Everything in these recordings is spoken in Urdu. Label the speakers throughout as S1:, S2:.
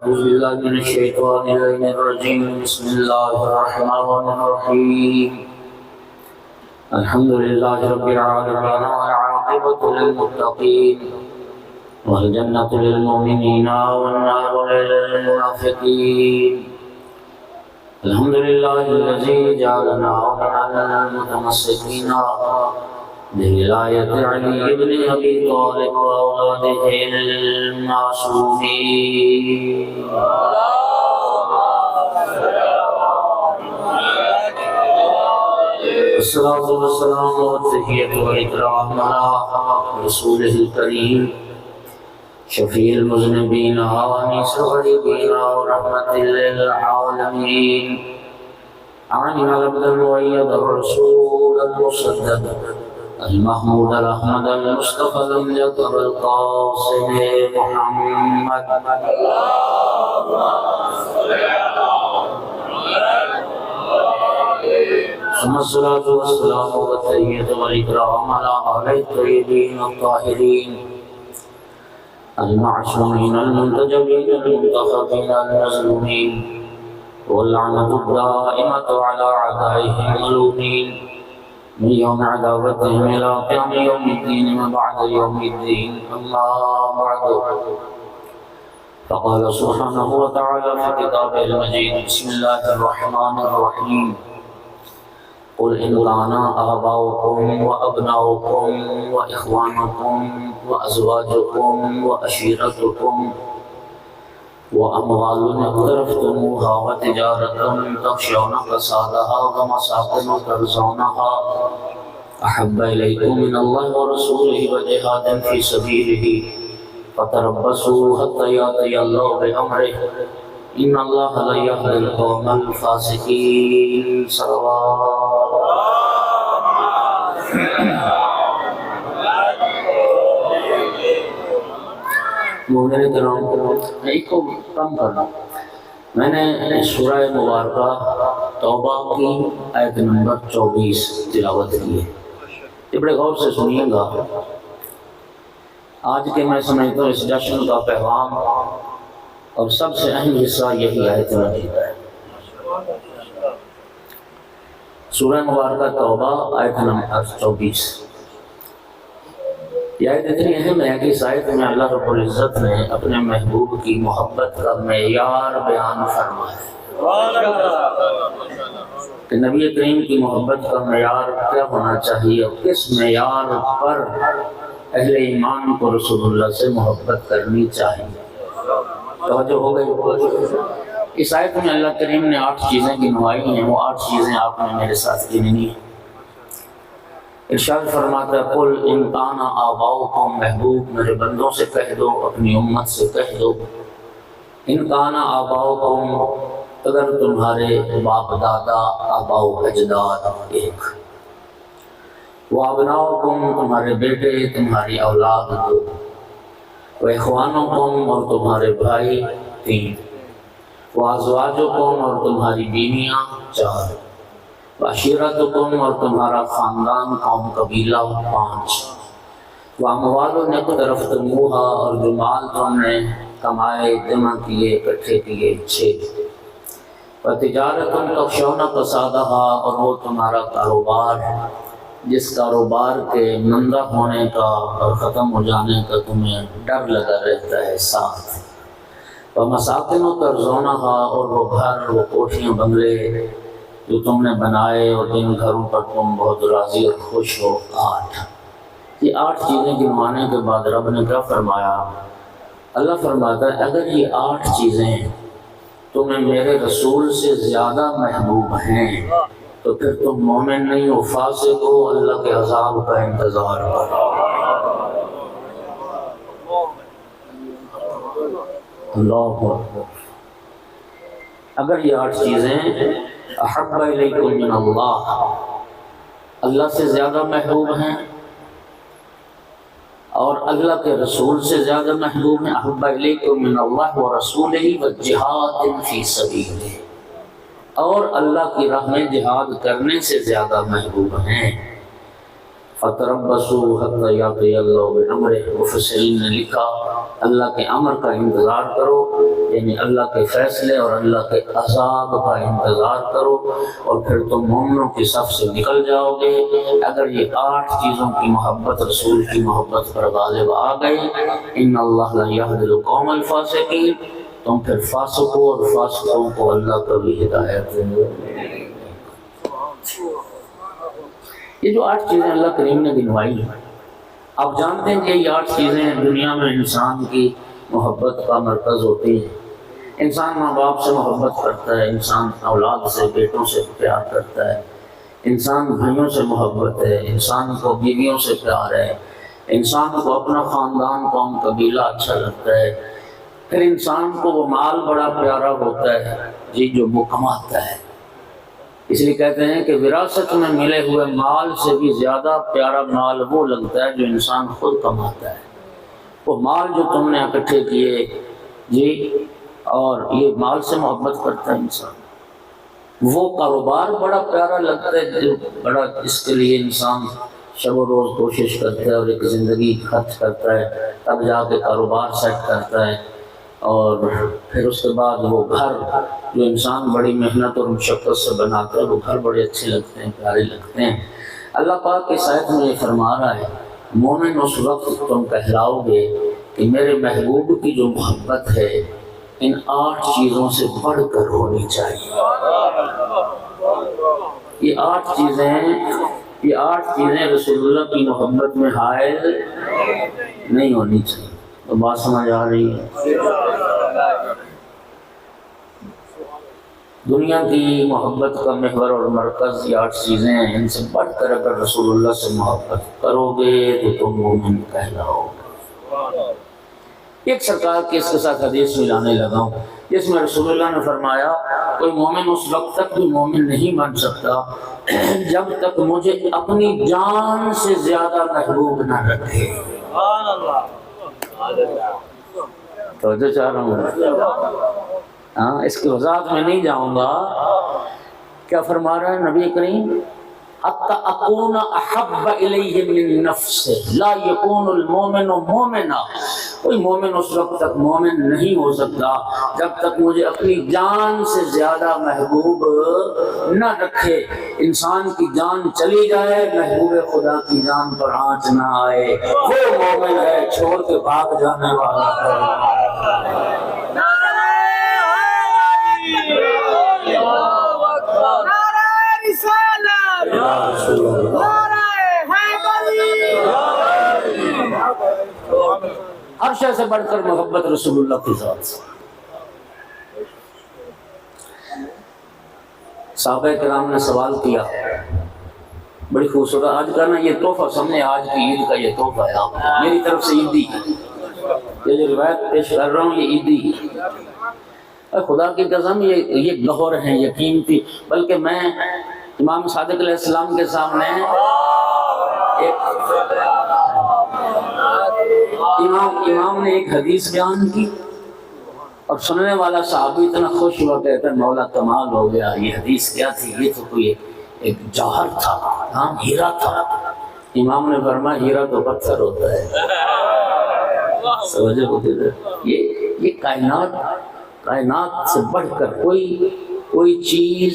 S1: أعوذ بالله من الشيطان الرجيم. بسم الله الرحمن الرحيم. الحمد لله رب العالمين والعاقبة للمتقين والجنة للمؤمنين والنار للمنافقين. الحمد لله الذي جعلنا من المتمسكين بولاية علي بن أبي طالب وأولاده المعصومين. الصلاة والسلام والتحية والإكرام على رسوله الكريم شفيع المذنبين وأنيس الغريبين ورحمة للعالمين. أعني العبد المؤيد الرسول المصدق المحمود الأحمد المصطفى الأمجد القاسم محمد. ثم الصلاة والسلام والتحية والإكرام على آله الطيبين الطاهرين المعصومين المنتجبين المنتخبين المظلومين واللعنة الدائمة على أعدائهم الملومين من يوم عداوتهم إلى قيام يوم الدين وبعد يوم الدين. أما بعد، فقال سبحانه وتعالى في كتابه المجيد: بسم الله الرحمن الرحيم. قل إن كان آباؤكم وأبناؤكم وإخوانكم وأزواجكم وعشيرتكم وأموال اقترفتموها وتجارة تخشون كسادها ومساكن ترضونها أحب إليكم من الله ورسوله وجهاد في سبيله فتربصوا حتى يأتي الله بأمره إن الله لا يهدي القوم الفاسقين. صلوات. مومنین کرام، میں ایک کو کم کرنا. میں نے سورہ مبارکہ توبہ کی آیت نمبر 24 تلاوت کی ہے. یہ بڑے غور سے سنیے گا. آج کے میں سمجھتا ہوں اس جشن کا پیغام اور سب سے اہم حصہ یہی آیت مجید ہے. سورہ مبارکہ توبہ آیت نمبر 24. یہ آیت اتنی اہم ہے کہ اس آیت میں اللہ رب العزت نے اپنے محبوب کی محبت کا معیار بیان فرمایا ہے کہ نبی کریم کی محبت کا معیار کیا ہونا چاہیے اور کس معیار پر اہل ایمان کو رسول اللہ سے محبت کرنی چاہیے. توجہ ہو گئی. اس آیت میں اللہ کریم نے 8 چیزیں گنوائی ہیں. وہ 8 چیزیں آپ نے میرے ساتھ گننی ہیں. ارشاد فرماتا ہے: قل ان کان آباؤکم، محبوب میرے بندوں سے کہہ دو، اپنی امت سے کہہ دو، ان کان آباؤکم، اگر تمہارے باپ دادا آباؤ اجداد ایک، وہ ابناؤکم، تمہارے بیٹے تمہاری اولاد 2، وہ اخوانکم، اور تمہارے بھائی 3، وہ ازواجکم، اور تمہاری بیویاں 4، وعشیرتکم، اور تمہارا خاندان قوم قبیلہ 5، واموال اقترفتموہا، اور جو مال تم نے کمائے جمع کیے اکٹھے کیے 6، وتجارت تخشون کسادہا، اور وہ تمہارا کاروبار جس کاروبار کے مندہ ہونے کا اور ختم ہو جانے کا تمہیں ڈر لگا رہتا ہے 7، ومساکن ترضونہا، اور وہ گھر وہ کوٹھیاں بنگلے جو تم نے بنائے اور جن گھروں پر تم بہت راضی اور خوش ہو 8۔ یہ 8 چیزیں گنوانے کے بعد رب نے کیا فرمایا؟ اللہ فرماتا ہے اگر یہ 8 چیزیں تمہیں میرے رسول سے زیادہ محبوب ہیں تو پھر تم مومن نہیں ہو، فاسق ہو، اللہ کے عذاب کا انتظار کرو. اللہ اکبر. اگر یہ 8 چیزیں احب الیکم من اللہ، اللہ سے زیادہ محبوب ہیں اور اللہ کے رسول سے زیادہ محبوب ہیں، احب الیکم من اللہ ورسولہ وجہاد فی سبیلہ، اور اللہ کی راہ میں جہاد کرنے سے زیادہ محبوب ہیں، فتربصوا حتی یأتی اللہ بامرہ، مفسرین نے لکھا اللہ کے امر کا انتظار کرو، یعنی اللہ کے فیصلے اور اللہ کے عذاب کا انتظار کرو، اور پھر تم مومنوں کی صف سے نکل جاؤ گے۔ اگر یہ 8 چیزوں کی محبت رسول کی محبت پر غالب آ گئی، ان اللہ لا یہدی القوم الفاسقین، تم پھر فاسقوں اور فاسقوں کو اللہ کبھی ہدایت دے۔ یہ جو 8 چیزیں اللہ کریم نے گنوائی ہیں، آپ جانتے ہیں کہ یہ 8 چیزیں دنیا میں انسان کی محبت کا مرکز ہوتی ہیں۔ انسان ماں باپ سے محبت کرتا ہے، انسان اولاد سے، بیٹوں سے پیار کرتا ہے، انسان بھائیوں سے محبت ہے، انسان کو بیویوں سے پیار ہے، انسان کو اپنا خاندان، قوم، قبیلہ اچھا لگتا ہے، پھر انسان کو وہ مال بڑا پیارا ہوتا ہے جی جو وہ کماتا ہے۔ اس لیے کہتے ہیں کہ وراثت میں ملے ہوئے مال سے بھی زیادہ پیارا مال وہ لگتا ہے جو انسان خود کماتا ہے۔ وہ مال جو تم نے اکٹھے کیے جی، اور یہ مال سے محبت کرتا ہے انسان۔ وہ کاروبار بڑا پیارا لگتا ہے جو بڑا اس کے لیے انسان شب و روز کوشش کرتا ہے اور ایک زندگی خرچ کرتا ہے، تب جا کے کاروبار سیٹ کرتا ہے، اور پھر اس کے بعد وہ گھر جو انسان بڑی محنت اور مشقت سے بناتا ہے، وہ گھر بڑے اچھے لگتے ہیں، پیارے لگتے ہیں۔ اللہ پاک کی آیت میں یہ فرما رہا ہے، مومن اس وقت تم کہلاؤ گے کہ میرے محبوب کی جو محبت ہے ان 8 چیزوں سے بڑھ کر ہونی چاہیے۔ یہ 8 چیزیں رسول اللہ کی محبت میں حائل نہیں ہونی چاہیے۔ تو بات سمجھ آ رہی ہے؟ دنیا کی محبت کا محور اور مرکز یہ 8 چیزیں ہیں، ان سے بڑھ کر اگر رسول اللہ سے محبت کرو گے تو تم مومن کہلاؤ گے۔ ایک سرکار کی اس کے ساتھ حدیث ملانے لگا ہوں جس میں رسول اللہ نے فرمایا کوئی مومن اس وقت تک بھی مومن نہیں بن سکتا جب تک مجھے اپنی جان سے زیادہ محبوب نہ رکھے۔ توجہ چاہ رہا ہوں، اس کی وضاحت میں نہیں جاؤں گا۔ کیا فرما رہا ہے نبی کریم؟ حتی اکون احب الیہ من نفسہ لا یکون المومن مومنا، کوئی مومن اس وقت تک مومن نہیں ہو سکتا جب تک مجھے اپنی جان سے زیادہ محبوب نہ رکھے۔ انسان کی جان چلی جائے، محبوب خدا کی جان پر آنچ نہ آئے، وہ مومن ہے، چھوڑ کے بھاگ جانے والا ہے۔ ہر شے سے بڑھ کر محبت رسول اللہ کی ذات سے۔ صحابہ کرام نے سوال کیا، بڑی خوبصورت، آج کا نا یہ تحفہ سامنے، آج کی عید کا یہ تحفہ ہے میری طرف سے، عیدی ہے، یہ جو روایت پیش کر رہا ہوں یہ عیدی ہے۔ خدا کی قسم یہ گہر ہیں، یہ قیمتی، بلکہ میں امام صادق علیہ السلام کے سامنے امام نے ایک حدیث بیان کی اور سننے والا صحابی اتنا خوش ہوا، کہتا ہے مولا کمال ہو گیا، یہ حدیث کیا تھی؟ یہ تو کوئی ایک جوہر تھا، ہیرا تھا۔ امام نے فرمایا ہیرا تو پتھر ہوتا ہے۔ سمجھے ہوتے تھے یہ کائنات سے بڑھ کر کوئی چیز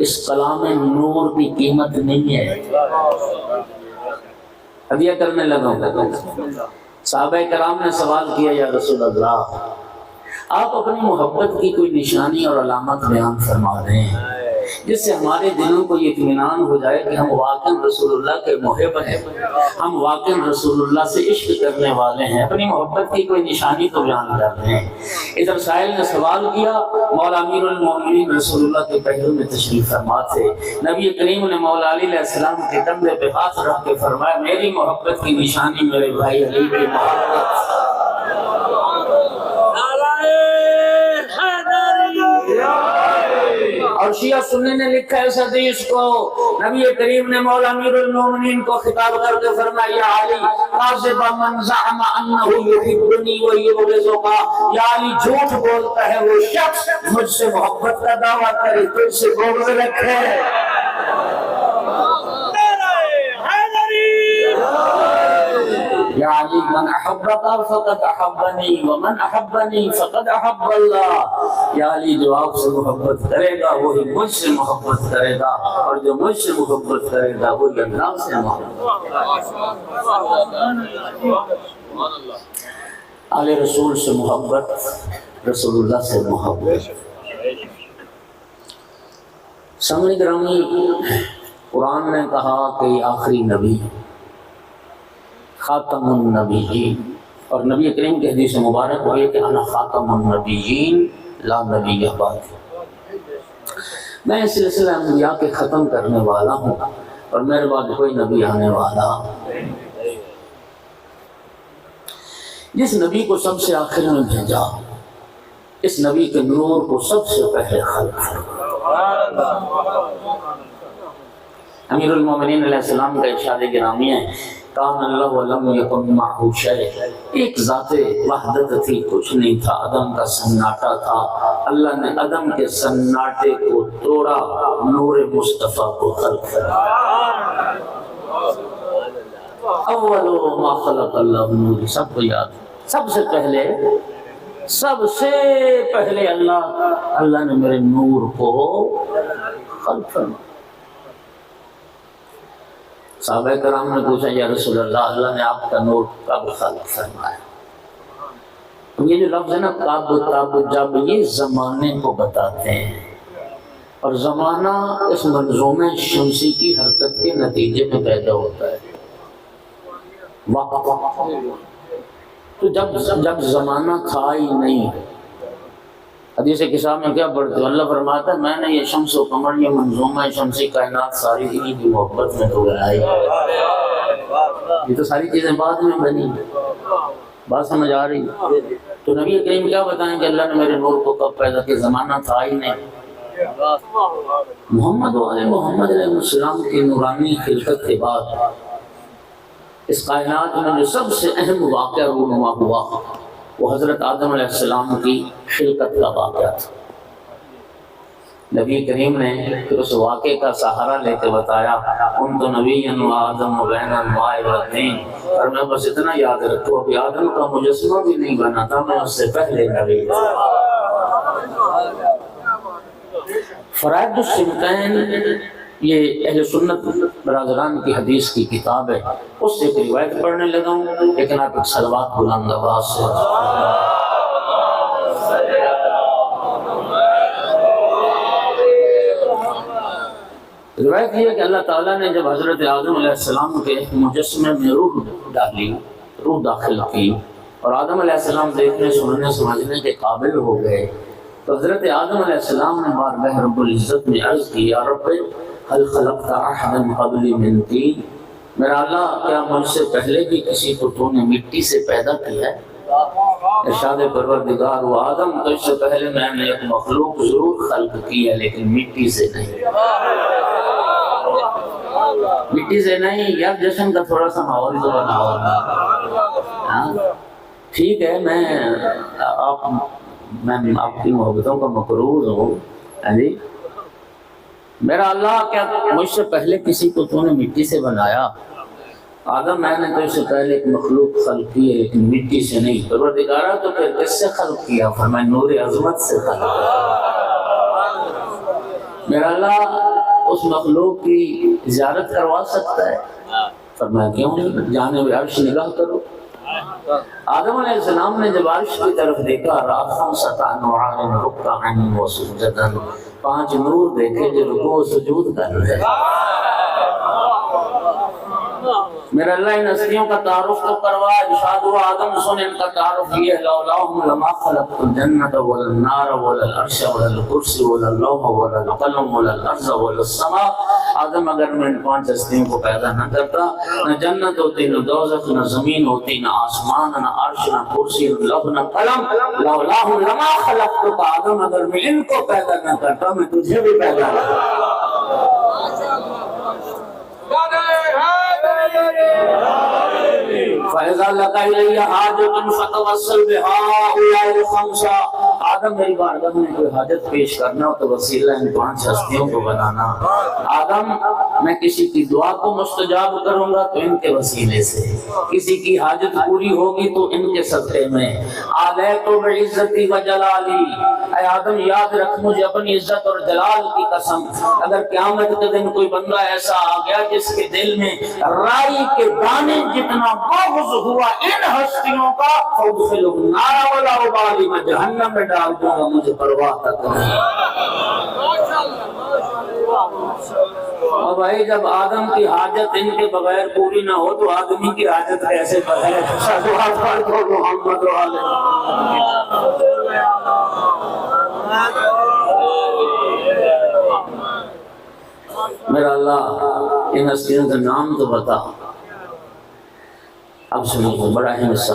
S1: اس کلام نور کی قیمت نہیں ہے۔ اب یہ کرنے لگا ہوں، صحابہ کرام نے سوال کیا یا رسول اللہ آپ اپنی محبت کی کوئی نشانی اور علامت بیان فرما رہے ہیں جس سے ہمارے دلوں کو یہ اطمینان ہو جائے کہ ہم واقعی رسول اللہ کے محب ہیں، ہم واقعی رسول اللہ سے عشق کرنے والے ہیں، اپنی محبت کی کوئی نشانی تو بیان کر رہے ہیں۔ ادھر سائل نے سوال کیا، مولا امیر المومنین رسول اللہ کے پہلو میں تشریف فرما تھے، نبی کریم نے مولا علی علیہ السلام کے کندھے پہ ہاتھ رکھ کے فرمایا میری محبت کی نشانی میرے بھائی علی کی محبت۔ اور شیعہ سنی نے لکھا ہے اس حدیث کو، نبی کریم نے مولا امیر المومنین کو خطاب کر کے فرمایا یا علی کاذب من زعم انه يحبني ويبغضك، یا علی جھوٹ بولتا ہے وہ شخص مجھ سے محبت کا دعویٰ کرے تجھ سے بغض رکھے۔ یا علی من احبک فقد احبنی ومن احبنی فقد احب اللہ، یا علی جو آپ سے محبت کرے گا وہی مجھ سے محبت کرے گا، اور جو مجھ سے محبت کرے گا وہی اللہ سے محبت کرے گا۔ آل رسول سے محبت، رسول اللہ سے محبت۔ سامعین گرامی، قرآن نے کہا کہ یہ آخری نبی خاتم النبیین، اور نبی کریم کی حدیث مبارک ہوئی کہ انا خاتم النبیین لا نبی بعد، میں سلسلہ انبیاء کے ختم کرنے والا ہوں اور میرے بعد کوئی نبی آنے والا۔ جس نبی کو سب سے آخر میں بھیجا، اس نبی کے نور کو سب سے پہلے خلق فرمایا۔ امیر المومنین علیہ السلام کا ارشاد گرامی ہے، کان اللہ ولم یکن معہ شیء، ایک ذات وحدت تھی، کچھ نہیں تھا، عدم کا سناٹا تھا، اللہ نے عدم کے سناٹے کو توڑا، نور مصطفیٰ کو خلق فرمایا۔ اول ما خلق اللہ نور، سب کو یاد، سب سے پہلے اللہ نے میرے نور کو خلق فرمایا۔ صحابہ کرام نے پوچھا یا رسول اللہ، اللہ نے آپ کا نور کب خلق فرمایا؟ یہ جو لفظ ہے نا کب جب، یہ زمانے کو بتاتے ہیں، اور زمانہ اس منظومہ شمسی کی حرکت کے نتیجے میں پیدا ہوتا ہے۔ وقت تو جب زمانہ تھا ہی نہیں، حدیث کتاب میں کیا پڑھتے ہیں، اللہ فرماتا ہے میں نے یہ شمس و قمر، یہ منظومہ شمسی کائنات ساری انہی کی محبت میں تو بنائی، یہ تو ساری چیزیں بعد میں بنی، بات سمجھ آ رہی؟ تو نبی کریم کیا بتائیں کہ اللہ نے میرے نور کو کب پیدا کیا؟ زمانہ تھا ہی نہیں۔ محمد علیہ السلام کی نورانی خلقت کے بعد اس کائنات میں جو سب سے اہم واقعہ رونما ہوا وہ حضرت آدم علیہ السلام کی خلقت کا واقعہ تھا۔ نبی کریم نے پھر اس واقعے کا سہارا لے کے بتایا، کنت نبیا و آدم بین الماء والطین، اور میں بس اتنا یاد رکھو ابھی آدم کا مجسمہ بھی نہیں بنا تھا، میں اس سے پہلے نبی تھا۔ فرائض الصمتین یہ اہل سنت برادران کی حدیث کی کتاب ہے، اس سے ایک روایت پڑھنے لگا ہوں، لیکن آپ ایک صلوات بلند آواز سے۔ روایت یہ ہے کہ اللہ تعالیٰ نے جب حضرت آدم علیہ السلام کے مجسمے میں روح ڈالی، روح داخل کی، اور آدم علیہ السلام دیکھنے سننے سمجھنے کے قابل ہو گئے، تو حضرت آدم علیہ السلام نے بارگاہ رب العزت میں عرض کی، یا رب هل خلقت احدا قبلی من طین، میرا اللہ کیا مجھ سے پہلے بھی کسی کو تو نے مٹی سے پیدا کیا ہے؟ ارشاد پروردگار، وہ آدم تو اس سے پہلے میں نے ایک مخلوق ضرور خلق کی ہے لیکن مٹی سے نہیں۔ مٹی سے نہیں، یار جشن کا تھوڑا سا ماحول تو بناؤ، ٹھیک ہے، میں آپ کی محبتوں کا مقروض ہوں، جی میرا اللہ کیا مجھ سے پہلے کسی کو تو نے مٹی سے بنایا؟ آدم میں نے تو اس سے پہلے ایک مخلوق خلق کی ہے لیکن مٹی سے نہیں۔ پروردگارہ تو پھر کس سے خلق کیا؟ فرمایا نور عظمت سے خلق کیا۔ میرا اللہ اس مخلوق کی زیارت کروا سکتا ہے؟ فرمایا کیوں نہیں، جانب عرش نگاہ کرو۔ آدم علیہ السلام نے جب عرش کی طرف دیکھا، رَأَى خَمْسَةَ أَنْوَارٍ رُكَّعًا وَسُجَّدًا، 5 نور دیکھے جو رکوع و سجود کر رہے ہیں۔ میرا اللہ ان ہستیوں کا تعارف تو کروا، ارشاد ہوا آدم سن ان کا تعارف یہ ہے، لولاہم لما خلقت الجنۃ والنار والعرش والکرسی واللوح والقلم والارض والسماء، آدم اگر میں ان 5 ہستیوں کو پیدا نہ کرتا، نہ جنت ہوتی، نہ دوزخ، نہ زمین ہوتی، نہ آسمان، نہ عرش، نہ کرسی، نہ لوح، نہ قلم، لولاہم لما خلقت، آدم اگر میں ان کو پیدا نہ کرتا میں تجھے بھی پیدا نہ کرتا۔ فَإِذَا لَكَ إِلَيَّ حَاجَةٌ فَتَوَسَّلْ بِهَٰؤُلَاءِ الْخَمْسَةِ، آدم میری بارگاہ میں کوئی حاجت پیش کرنا ہو تو وسیلہ ان 5 ہستیوں کو بنانا۔ آدم میں کسی کی دعا کو مستجاب کروں گا تو ان کے وسیلے سے، کسی کی حاجت پوری ہوگی تو ان کے صدقے میں۔ آلیت بعزتی و جلالی، اے آدم یاد رکھ مجھے اپنی عزت اور جلال کی قسم، اگر قیامت کے دن کوئی بندہ ایسا آ گیا جس کے دل میں رائی کے دانے جتنا بغض ہوا ان ہستیوں کا، فادخلوا النار ولا ابالی، میں جہنم میں ڈال دوں گا، مجھے پرواہ تک نہیں۔ اور بھائی جب آدم کی حاجت ان کے بغیر پوری نہ ہو تو آدمی کی حاجت کیسے بغیر؟ صلوات پڑھو محمد و آل محمد۔ میرا اللہ ان ہستیوں کا نام تو بتا۔ اب سنو بڑا ہی حصہ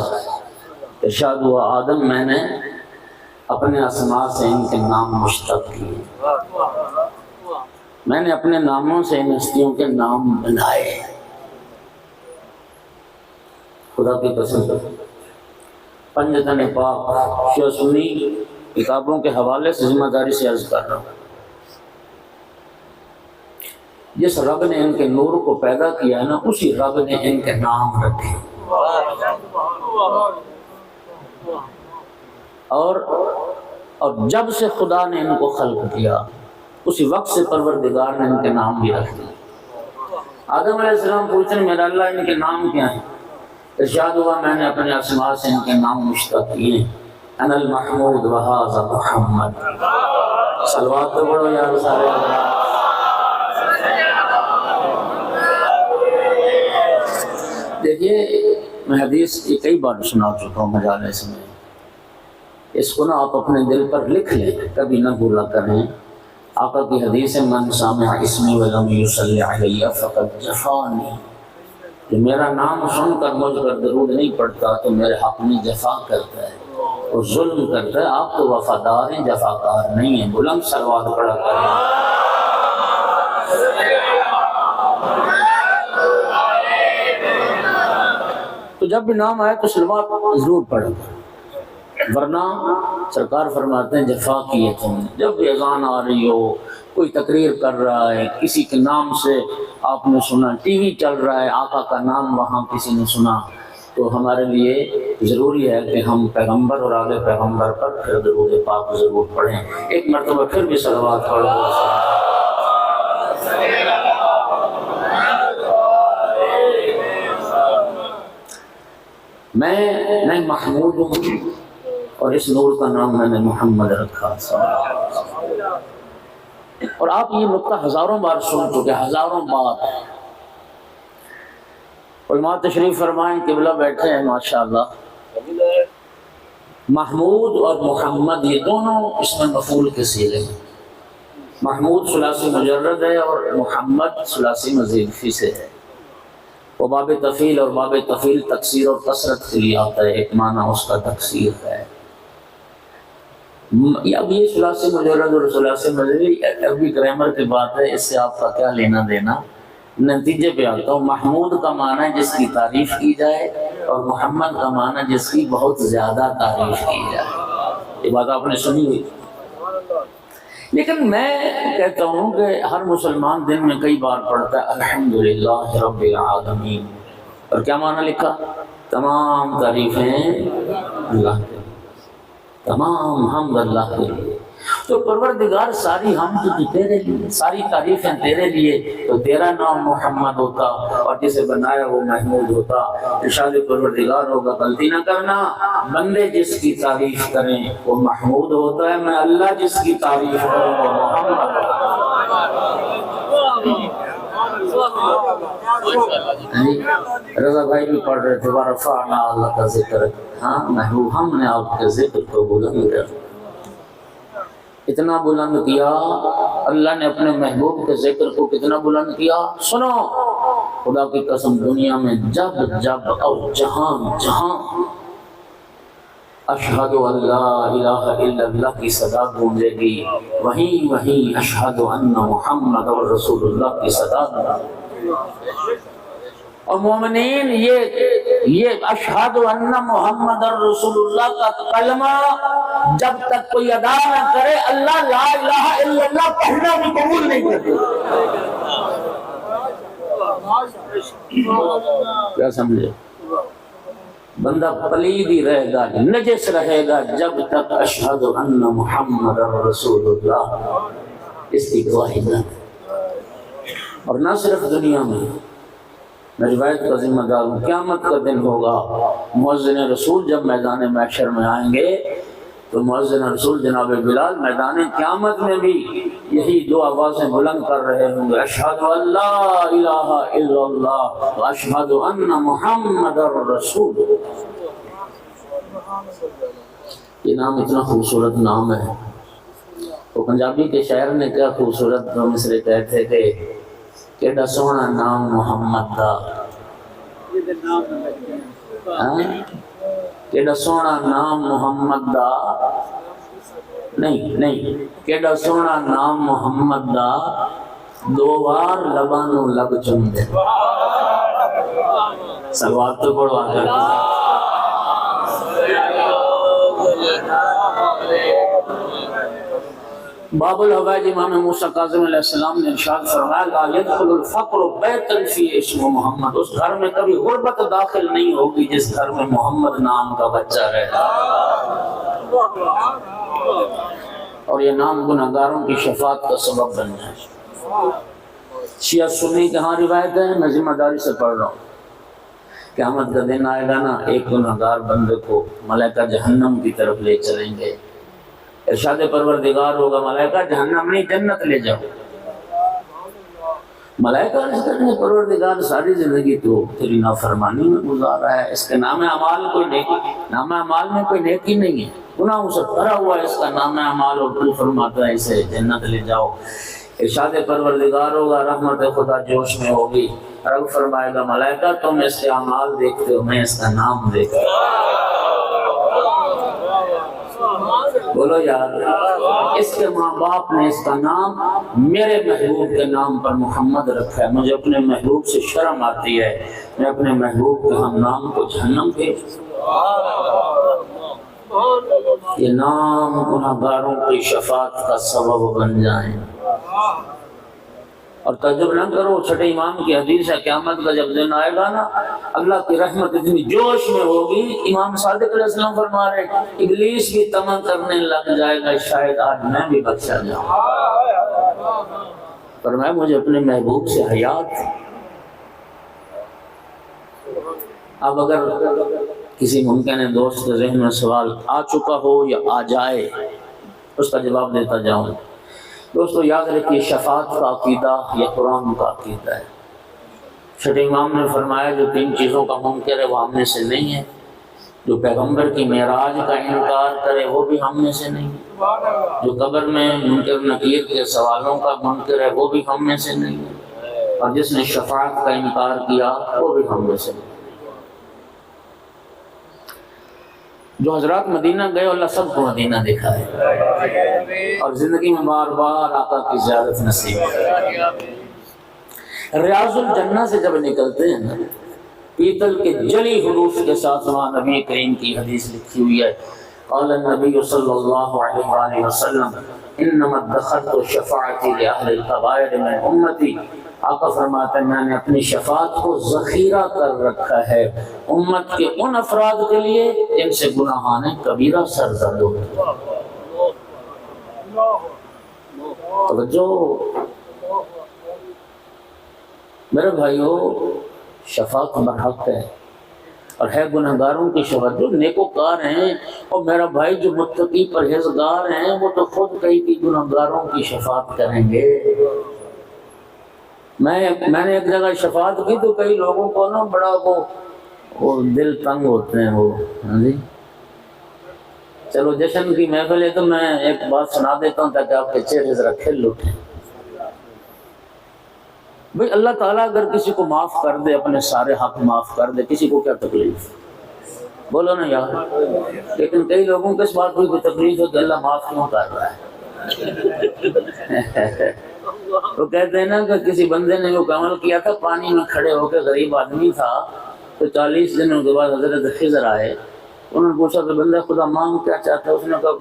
S1: ارشاد ہوا، آدم میں نے اپنے اسماء سے ان کے نام مشتق کیے، میں نے اپنے ناموں سے ان ہستیوں کے نام بنائے۔ خدا کی قسم پنجتن پاک شیعہ سنی کتابوں کے حوالے سے ذمہ داری سے عرض کر رہا ہوں، جس رب نے ان کے نور کو پیدا کیا ہے نا، اسی رب نے ان کے نام رکھے، اور جب سے خدا نے ان کو خلق کیا اسی وقت سے پروردگار نے ان کے نام بھی رکھ دیے۔ آدم علیہ السلام پوچھتے ہیں میرا اللہ ان کے نام کیا ہیں؟ ارشاد ہوا میں نے اپنے اسماء سے ان کے نام مشتق کیے، انا المحمود وہذا محمد۔ صلوات تو پڑھو یار سارے۔ دیکھیے میں حدیث کی کئی بار سنا چکا ہوں مجالس میں، اس کو نا آپ اپنے دل پر لکھ لیں، کبھی نہ بھولا کریں۔ آقا کی حدیث ہے من سامع اسمی ولم یصلی علیہ فقد جفانی، جو میرا نام سن کر مجھ پر درود نہیں پڑھتا تو میرے حق میں جفا کرتا ہے اور ظلم کرتا ہے۔ آپ تو وفادار ہیں، جفاکار نہیں ہیں۔ بلند صلوات پڑھا کریں۔ تو جب بھی نام آئے تو صلوات ضرور پڑھیں، ورنہ سرکار فرماتے ہیں جفا کیے تم نے۔ جب بھی اذان آ رہی ہو، کوئی تقریر کر رہا ہے، کسی کے نام سے آپ نے سنا، ٹی وی چل رہا ہے، آقا کا نام وہاں کسی نے سنا، تو ہمارے لیے ضروری ہے کہ ہم پیغمبر اور آگے پیغمبر پر پھر درود پاک ضرور پڑھیں۔ ایک مرتبہ پھر بھی صلوات پڑھو۔ میں محمود ہوں اور اس نور کا نام میں نے محمد رکھا۔ اور آپ یہ نقطہ ہزاروں بار سن چکے، ہزاروں بار۔ علماء تشریف فرمائیں، قبلہ بیٹھے ہیں ماشاءاللہ۔ محمود اور محمد یہ دونوں اس میں مفعول کے صیغے ہیں۔ محمود ثلاثی مجرد ہے اور محمد ثلاثی مزید فی سے ہے۔ وہ باب تفعیل اور باب تفعیل تکثیر اور کثرت کے لیے آتا ہے، ایک معنی اس کا تکثیر ہے۔ اب یہ ثلاثی مجرد اور ثلاثی مزید عربی گرامر کی بات ہے، اس سے آپ کا کیا لینا دینا۔ نتیجے پہ آتا ہوں، محمود کا معنی جس کی تعریف کی جائے اور محمد کا معنی جس کی بہت زیادہ تعریف کی جائے۔ یہ بات آپ نے سنی ہوئی۔ لیکن میں کہتا ہوں کہ ہر مسلمان دن میں کئی بار پڑھتا ہے الحمدللہ رب العالمین، اور کیا معنی لکھا؟ تمام تعریفیں اللہ کے لیے، تمام حمد اللہ کے لیے۔ تو پروردگار ساری حمد تو تیرے لیے، ساری تعریفیں تیرے لیے، تو تیرا نام محمد ہوتا اور جسے بنایا وہ محمود ہوتا۔ ارشاد پروردگار ہوگا، غلطی نہ کرنا، بندے جس کی تعریف کریں وہ محمود ہوتا ہے، میں اللہ جس کی تعریف کروں وہ محمد ہوتا۔ رضا بھائی بھی پڑھ رہے تھے ورفعنا اللہ کا ذکر، ہاں محبوب ہم نے آپ کے ذکر کو بلند کیا، اتنا بلند کیا۔ اللہ نے اپنے محبوب کے ذکر کو کتنا بلند کیا؟ سنو، خدا کی قسم دنیا میں جب جب اور جہاں جہاں اشہد ان لا الہ الا اللہ کی صدا گونجے گی، وہیں وہیں اشہد ان محمد رسول اللہ کی صدا گونجے گی۔ اور مومنین یہ اشہد ان محمد رسول اللہ کا کلمہ جب تک کوئی ادا نہ کرے، اللہ لا الہ الا اللہ پڑھنا بھی قبول نہیں کرتے۔ کیا سمجھے؟ بندہ پلید ہی رہے گا، نجس رہے گا جب تک اشہد ان محمد رسول اللہ اس کی گواہی نہ دے۔ اور نہ صرف دنیا میں، میں روایت کا ذمہ دار ہوں، قیامت کا دن ہوگا، مؤذن رسول جب میدان محشر میں آئیں گے تو مؤذن رسول جناب بلال میدان قیامت میں بھی یہی دو آوازیں بلند کر رہے ہوں گے، اشہد ان لا الہ الا اللہ و اشہد ان محمد رسول اللہ۔ یہ نام اتنا خوبصورت نام ہے۔ وہ پنجابی کے شاعر نے کیا خوبصورت دو مصرے کہتے تھے، کیڑا سونا نام محمد دا، کیڑا سونا نام محمد دا، نہیں کیڑا سونا نام محمد دا، دو بار لبانوں لب چم دے۔ صلوات تو پڑھو آجا۔ باب الحوائج امام موسیٰ کاظم علیہ السلام نے ارشاد فرمایا لا يدخل الفقر بیتا فی اسم محمد، اس گھر میں کبھی غربت داخل نہیں ہوگی جس گھر میں محمد نام کا بچہ رہتا۔ اور یہ نام گناہگاروں کی شفاعت کا سبب بن جائے۔ شیعہ سنی کے ہاں روایت ہے، میں ذمہ داری سے پڑھ رہا ہوں، قیامت کا دن آئے گا نا، ایک گناہگار بندے کو ملائکہ جہنم کی طرف لے چلیں گے، ارشاد پروردگار ہوگا ملائکہ جہنم نہیں جنت لے جاؤ۔ ملائکہ عرض کریں گے پروردگار ساری زندگی تو تیری نافرمانی میں گزارا ہے، اس کے نام اعمال کوئی نیکی، نام اعمال میں کوئی نیکی نہیں ہے، گناہوں سے بھرا ہوا ہے اس کا نام اعمال، اور تو فرماتا ہے اسے جنت لے جاؤ۔ ارشاد پروردگار ہوگا، رحمت خدا جوش میں ہوگی، رب فرمائے گا ملائکہ تم اس کے اعمال دیکھتے ہو، میں اس کا نام دیکھتا ہوں۔ بولو یار، اس کے ماں باپ نے اس کا نام میرے محبوب کے نام پر محمد رکھا ہے، مجھے اپنے محبوب سے شرم آتی ہے، میں اپنے محبوب کے ہم نام کو جہنم بھیج۔ یہ نام گناہگاروں کی شفاعت کا سبب بن جائیں۔ اور تعجب نہ کرو، چھٹے امام کی حدیث ہے، قیامت کا جب دن آئے گا نا، اللہ کی رحمت اتنی جوش میں ہوگی، امام صادق علیہ السلام فرما رہے ابلیس بھی طمع کرنے لگ جائے گا شاید آج میں بھی بخشا جاؤں، فرمایا مجھے اپنے محبوب سے حیات۔ اب اگر کسی ممکن دوست کے ذہن میں سوال آ چکا ہو یا آ جائے، اس کا جواب دیتا جاؤں۔ دوستو یاد رکھیے، شفاعت کا عقیدہ یہ قرآن کا عقیدہ ہے۔ چھٹے امام نے فرمایا جو تین چیزوں کا منکر ہے وہ ہم میں سے نہیں ہے، جو پیغمبر کی معراج کا انکار کرے وہ بھی ہم میں سے نہیں ہے، جو قبر میں منکر نکیر کے سوالوں کا منکر ہے وہ بھی ہم میں سے نہیں ہے، اور جس نے شفاعت کا انکار کیا وہ بھی ہم میں سے نہیں ہے۔ جو حضرات مدینہ گئے اللہ سب کو مدینہ دکھا ہے، اور زندگی میں بار بار آقا کی زیارت نصیب ہے۔ ریاض الجنہ سے جب نکلتے ہیں نا، پیتل کے جلی حروف کے ساتھ وہاں نبی کریم کی حدیث لکھی ہوئی ہے، قال النبی صلی اللہ علیہ وآلہ وسلم انما ادخرت شفاعتی لأہل القبائر من امتی، آقا فرماتے ہیں میں نے اپنی شفاعت کو ذخیرہ کر رکھا ہے امت کے ان افراد کے لیے جن سے گناہان کبیرہ سرزد ہو۔ توجہ میرے بھائیو، شفاعت برحق ہے، اور ہے گناہگاروں کی شفاعت جو نیکوکار ہیں، اور میرا بھائی جو متقی پرہیزگار ہیں وہ تو خود کئی کی گناہگاروں کی شفاعت کریں گے۔ میں نے ایک جگہ شفاعت کی تو کئی لوگوں کو نا بڑا وہ دل تنگ ہوتے ہیں، وہ چلو جشن کی محفل ہے تو میں ایک بات سنا دیتا ہوں تاکہ آپ کے چہرے ذرا کھل اٹھیں۔ بھئی اللہ تعالیٰ اگر کسی کو معاف کر دے، اپنے سارے حق معاف کر دے، کسی کو کیا تکلیف؟ بولو نا یار۔ لیکن کئی لوگوں کو اس بات کو کوئی تکلیف ہے کہ اللہ معاف کیوں کر رہا ہے۔ وہ کہتے ہیں نا کہ کسی بندے نے وہ عمل کیا تھا، پانی میں کھڑے ہو کے، غریب آدمی تھا، تو 40 دنوں کے بعد حضرت خضر آئے، انہوں نے پوچھا کہ بندہ خدا مانگ کیا چاہتا ہے؟ اس نے کہا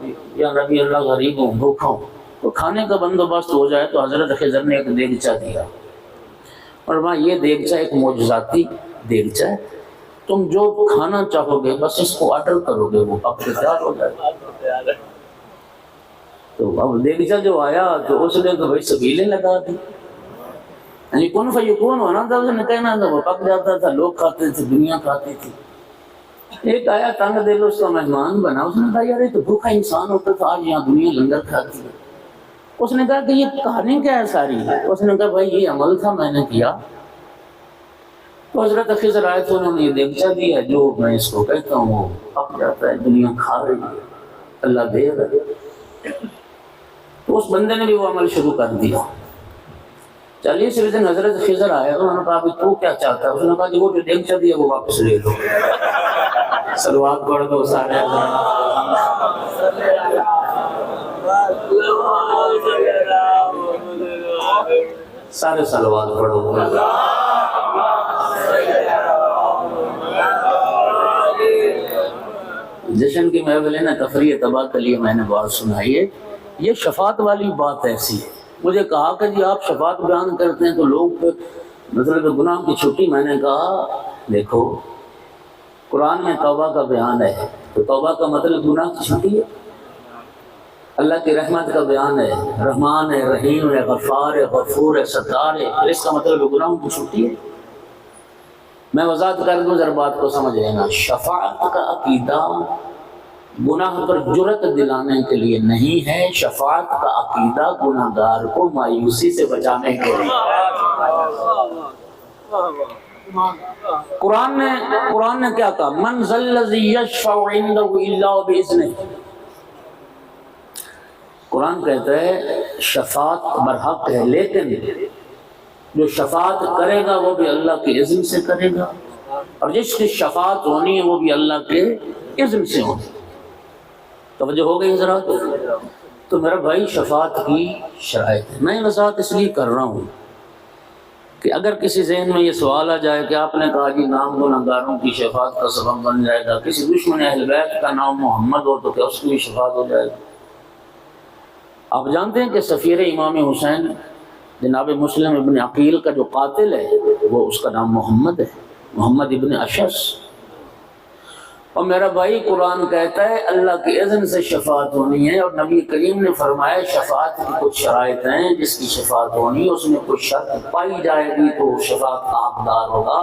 S1: یا نبی اللہ غریب ہوں، بھوکھا ہوں، تو کھانے کا بندوبست ہو جائے۔ تو حضرت خضر نے ایک دیگچہ دیا، اور وہاں یہ دیگچہ ایک معجزاتی دیگچہ ہے، تم جو کھانا چاہو گے بس اس کو آرڈر کرو گے، وہ پک کے تیار ہو جائے گا۔ تو اب دیگچہ جو آیا تو اس نے تو بھائی سبیلیں لگا دی، یعنی کن فیکون ہونا تھا، اس نے کہنا تھا، وہ پک جاتا تھا، لوگ کھاتے تھے، دنیا کھاتی تھی۔ ایک آیا تنگ دل، اس کا مہمان بنا، اس نے کہا یار یہ تو بھوکا انسان ہوتا تھا، آج یہاں دنیا لنگر کھاتی ہے۔ اس نے کہا کہ یہ کہانی کیا ہے ساری؟ اس نے کہا بھائی یہ عمل تھا میں نے کیا۔ تو حضرت خضر آئے تو انہوں نے یہ دیگچہ دیا، جو میں اس کو کہتا ہوں وہ پک جاتا ہے، دنیا کھا رہی ہے، اللہ دے رہا ہے۔ تو اس بندے نے بھی وہ عمل شروع کر دیا۔ 40ویں دن حضرت خضر آئے، انہوں نے کہا کہ تو کیا چاہتا ہے؟ اس نے کہا کہ وہ جو دیگچہ دیا وہ واپس لے لو۔ صلوات پڑھ دو سارے، سارے صلوات پڑھو۔ جشن کی محفل ہے نا، تفریح تباہ کے لیے میں نے بات سنائی ہے۔ یہ شفاعت والی بات ایسی ہے، مجھے کہا کہ جی آپ شفاعت بیان کرتے ہیں تو لوگ مطلب گناہ کی چھٹی، میں نے کہا دیکھو قرآن میں توبہ کا بیان ہے، تو توبہ کا مطلب گناہ کی چھٹی ہے، اللہ کی رحمت کا بیان ہے، رحمان ہے، رحیم ہے، غفار ہے، غفور ہے، ستار ہے، پھر اس کا مطلب گناہوں کی چھٹی ہے۔ میں وضاحت کر دوں ذرا بات کو سمجھ لینا، شفاعت کا عقیدہ گناہ پر جرأت دلانے کے لیے نہیں ہے، شفاعت کا عقیدہ گناہ گار کو مایوسی سے بچانے کے لیے۔ قرآن نے کیا کہا؟ من ذا الذی یشفع عنده الا باذنہ۔ قرآن کہتا ہے شفاعت برحق ہے، لیکن جو شفاعت کرے گا وہ بھی اللہ کے اذن سے کرے گا، اور جس کی شفاعت ہونی ہے وہ بھی اللہ کے اذن سے ہونی۔ توجہ ہو گئی ذرا؟ تو میرا بھائی شفاعت کی شرائط ہے، میں وضاحت اس لیے کر رہا ہوں کہ اگر کسی ذہن میں یہ سوال آ جائے کہ آپ نے کہا جی نام گناہ گاروں کی شفاعت کا سبب بن جائے گا، کسی دشمن اہل بیت کا نام محمد ہو تو کیا اس کی بھی شفاعت ہو جائے گا؟ آپ جانتے ہیں کہ سفیر امام حسین جناب مسلم ابن عقیل کا جو قاتل ہے وہ اس کا نام محمد ہے، محمد ابن اشعث۔ اور میرا بھائی قرآن کہتا ہے اللہ کے اذن سے شفاعت ہونی ہے، اور نبی کریم نے فرمایا شفاعت کی کچھ شرائط ہیں، جس کی شفاعت ہونی اس میں کچھ شرط پائی جائے گی تو شفاعت کا حقدار ہوگا۔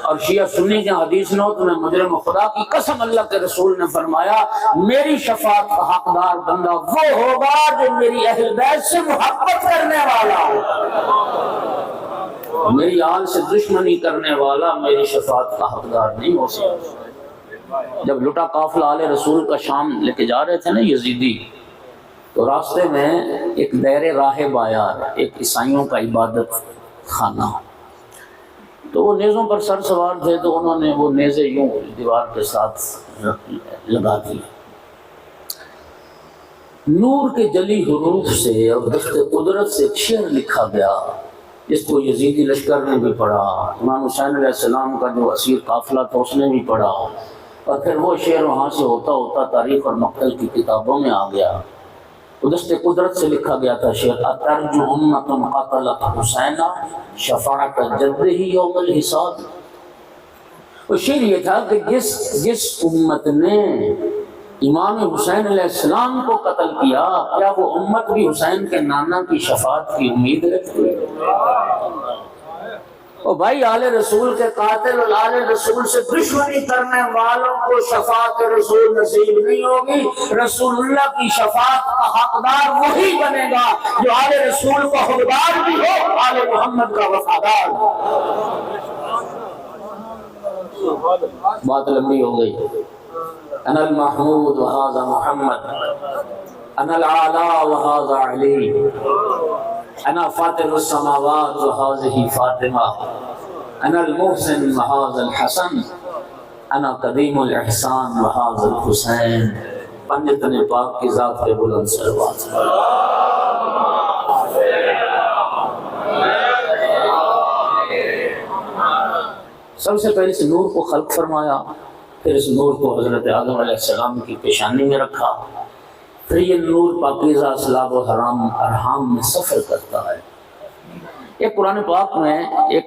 S1: اور شیعہ سنی کے حدیث نوت میں مجرم خدا کی قسم اللہ کے رسول نے فرمایا میری شفاعت کا حقدار بندہ وہ ہوگا جو میری اہل بیت سے محبت کرنے والا ہو، میری آل سے دشمنی کرنے والا میری شفاعت کا حقدار نہیں ہو سکتا۔ جب لٹا قافلہ آل رسول کا شام لے کے جا رہے تھے نا یزیدی، تو راستے میں ایک دیر راہب آیا، ایک عیسائیوں کا عبادت خانہ، تو وہ نیزوں پر سر سوار تھے، تو انہوں نے وہ نیزے یوں دیوار کے ساتھ لگا دی۔ نور کے جلی حروف سے اور دست قدرت سے ایک شعر لکھا گیا، جس کو یزیدی لشکر نے بھی پڑھا، امام حسین علیہ السلام کا جو اسیر قافلہ تھا اس نے بھی پڑھا، اور پھر وہ شعر وہاں سے ہوتا ہوتا تاریخ اور مقتل کی کتابوں میں آ گیا۔ تو دست قدرت سے لکھا گیا تھا شعر، اترج امت قتلت حسینا شفاعت جدہ یوم الحساب۔ وہ شعر یہ تھا کہ جس امت نے امام حسین علیہ السلام کو قتل کیا، کیا وہ امت بھی حسین کے نانا کی شفاعت کی امید رکھتی ہے؟ اور بھائی آل رسول کے قاتل اور آل رسول سے دشمنی کرنے والوں کو شفاعت رسول نصیب نہیں ہوگی۔ رسول اللہ کی شفاعت کا حقدار وہی بنے گا جو آل رسول کا حقدار بھی ہو، آل محمد کا وفادار۔ بات لمبی ہو گئی۔ انا المحمود وهذا محمد، انا العلا وهذا علی، انا فاطر السماوات وهذه فاطمہ، انا المحسن وهذا الحسن، انا قدیم الاحسان وهذا الحسین۔ پنجتن پاک کی ذات کے بلند صلوات۔ سب سے پہلے اس نور کو خلق فرمایا، پھر اس نور کو حضرت آدم علیہ السلام کی پیشانی میں رکھا، پھر یہ نور پاکیزہ اسلاب و ارحام میں سفر کرتا ہے۔ ایک قرآن پاک میں ایک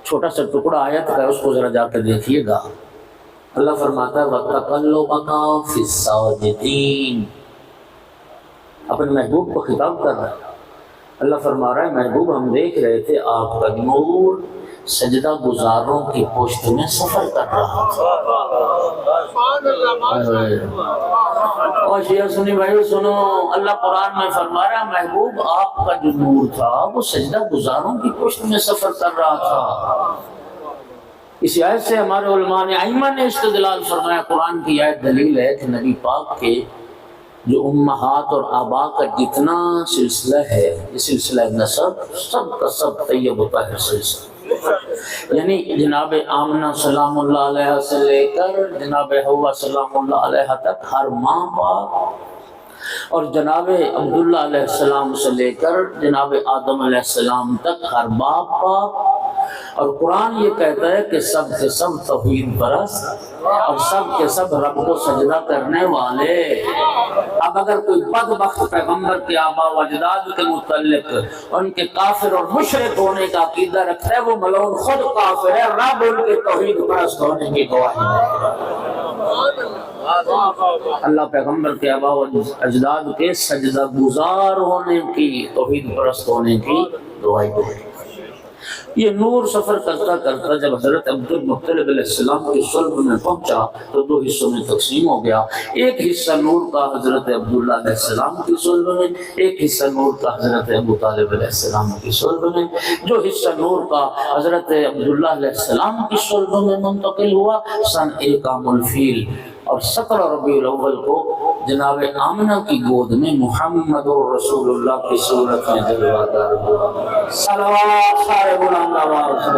S1: چھوٹا سا ٹکڑا آیت ہے، اس کو ذرا جا کے دیکھیے گا۔ اللہ فرماتا ہے وَتَقَلُّبَكَ فِي السَّاجِدِينَ، اپنے محبوب کو خطاب کر رہا ہے۔ اللہ فرما رہا ہے محبوب ہم دیکھ رہے تھے آپ کا نور سجدہ گزاروں کی پشت میں سفر کر رہا تھا۔ اور شیعہ سنی بھائیو سنو، اللہ قرآن میں فرما رہا ہے محبوب آپ کا جو نور تھا وہ سجدہ گزاروں کی پشت میں سفر کر رہا تھا۔ اس آیت سے ہمارے علماء نے ائمہ نے استدلال فرمایا، قرآن کی آیت دلیل ہے کہ نبی پاک کے جو امہات اور آبا کا جتنا سلسلہ ہے، یہ سلسلہ نسب سب کا سب طیب و طاہر سلسلہ، یعنی جناب آمنہ سلام اللہ علیہ سے لے کر جناب حوا سلام اللہ علیہ تک ہر ماں باپ، اور جناب عبداللہ علیہ السلام سے لے کر جناب آدم علیہ السلام تک ہر باپ باپ۔ اور قرآن یہ کہتا ہے کہ سب کے سب توحید پرست اور سب کے سب رب کو سجدہ کرنے والے۔ اب اگر کوئی بدبخت پیغمبر کے آبا و اجداد کے متعلق ان کے کافر اور مشرک ہونے کا عقیدہ رکھتا ہے، وہ ملعون خود کافر ہے، رب ان کے توحید پرست ہونے کی گواہی دے۔ اللہ پیغمبر کے آبا و اجداد کے سجدہ گزار ہونے کی، توحید پرست ہونے کی گواہی دے۔ یہ نور سفر کرتا کرتا جب حضرت عبد المطلب علیہ السلام کی صلب میں پہنچا تو دو حصوں میں تقسیم ہو گیا۔ ایک حصہ نور کا حضرت عبداللہ علیہ السلام کی صلب میں، ایک حصہ نور کا حضرت ابو طالب علیہ السلام کی صلب میں۔ جو حصہ نور کا حضرت عبداللہ علیہ السلام کی صلب میں منتقل ہوا سن 1 عام الفیل، اور 17 ربیع الاول کو جناب آمنہ کی گود میں محمد رسول اللہ کی صورت میں جلوہ دار ہوا۔ صلوات سارے بلند آواز سے۔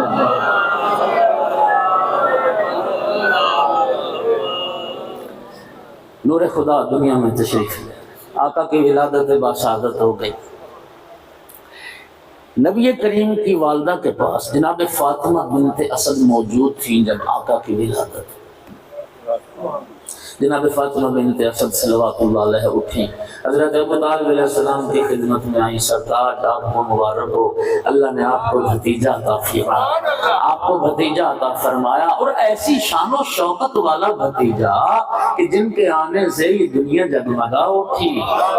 S1: نور خدا دنیا میں تشریف لے، آقا کی ولادت باسعادت ہو گئی۔ نبی کریم کی والدہ کے پاس جناب فاطمہ بنت اسد موجود تھیں جب آقا کی ولادت۔ جناب فاطمہ بنت اسد صلوات اللہ علیہ اٹھیں، حضرت ابو طالب علیہ السلام کی خدمت میں آئیں، سرکار آپ کو مبارک ہو، اللہ نے آپ کو بھتیجا عطا فرمایا، آپ کو بھتیجا عطا فرمایا، اور ایسی شان و شوکت والا بھتیجا کہ جن کے آنے سے یہ دنیا جگمگا اٹھی،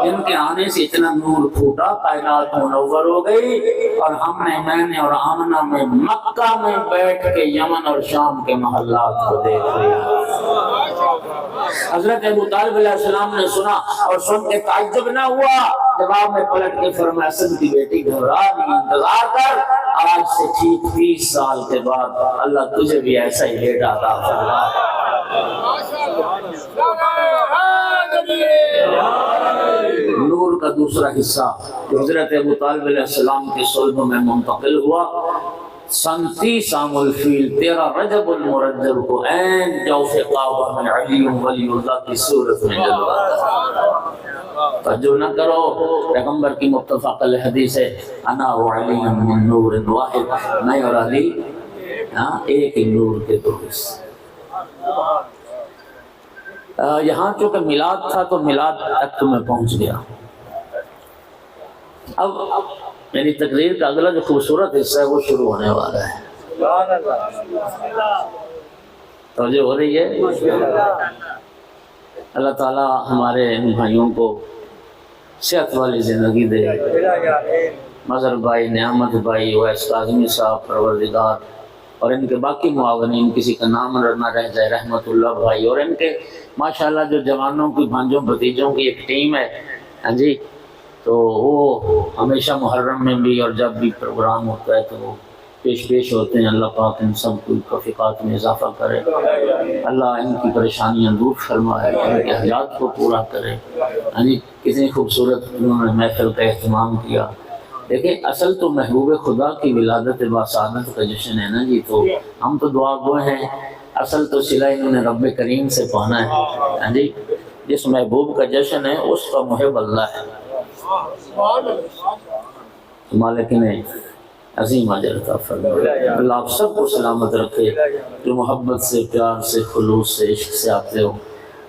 S1: جن کے آنے سے اتنا نور پھوٹا، کائنات منور ہو گئی۔ اور ہم نے، میں نے اور آمنہ میں مکہ میں بیٹھ کے یمن اور شام کے محلات کو دیکھ لیا۔ حضرت ابو طالب علیہ السلام نے سنا اور سن کے تعجب نہ ہوا، جواب میں پلٹ کے فرمایا اسد کی بیٹی گھبرا نہیں، انتظار کر، آج سے ٹھیک 30 سال کے بعد اللہ تجھے بھی ایسا ہی بیٹا عطا فرمائے۔ نور کا دوسرا حصہ جو حضرت ابو طالب علیہ السلام کے صلب میں منتقل ہوا سن 30 عام الفیل 13 رجب المرجب کو عین جوف کعبہ میں علی ولی اللہ کی صورت میں جلوہ دار۔ توجہ نہ کرو، پیغمبر کی متفق علیہ حدیث ہے انا و علی من نور واحد، میں اور علی ایک ہی نور کے دو حصے۔ یہاں چونکہ میلاد تھا تو میلاد تک تو میں پہنچ گیا۔ اب میری تقریر کا اگلا جو خوبصورت حصہ ہے وہ شروع ہونے والا ہے۔ توجہ ہو رہی ہے؟ اللہ تعالیٰ ہمارے ان بھائیوں کو صحت والی زندگی دے، مظہر بھائی، نعمت بھائی، ویس کاظمی صاحب، پروردگار، اور ان کے باقی معاونین، کسی کا نام نہ رہ جائے، رحمت اللہ بھائی، اور ان کے ماشاءاللہ جو جوانوں کی بھانجوں بھتیجوں کی ایک ٹیم ہے، ہاں جی، تو وہ ہمیشہ محرم میں بھی اور جب بھی پروگرام ہوتا ہے تو وہ پیش ہوتے ہیں۔ اللہ پاک ان سب کو توفیقات میں اضافہ کرے، اللہ ان کی پریشانیاں دور فرمائے، ان کے حاجات کو پورا کرے۔ یعنی کتنی خوبصورت انہوں نے محفل کا اہتمام کیا۔ دیکھیں اصل تو محبوب خدا کی ولادت باسعادت کا جشن ہے نا جی، تو ہم تو دعا گو ہیں، اصل تو صلہ انہوں نے رب کریم سے پانا ہے، ہاں جی۔ جس محبوب کا جشن ہے اس کا محب اللہ ہے، مالک نے عظیم اجر عطا فرمائے۔ اللہ آپ سب کو سلامت رکھے، جو محبت سے، پیار سے، خلوص سے، عشق سے آتے ہو،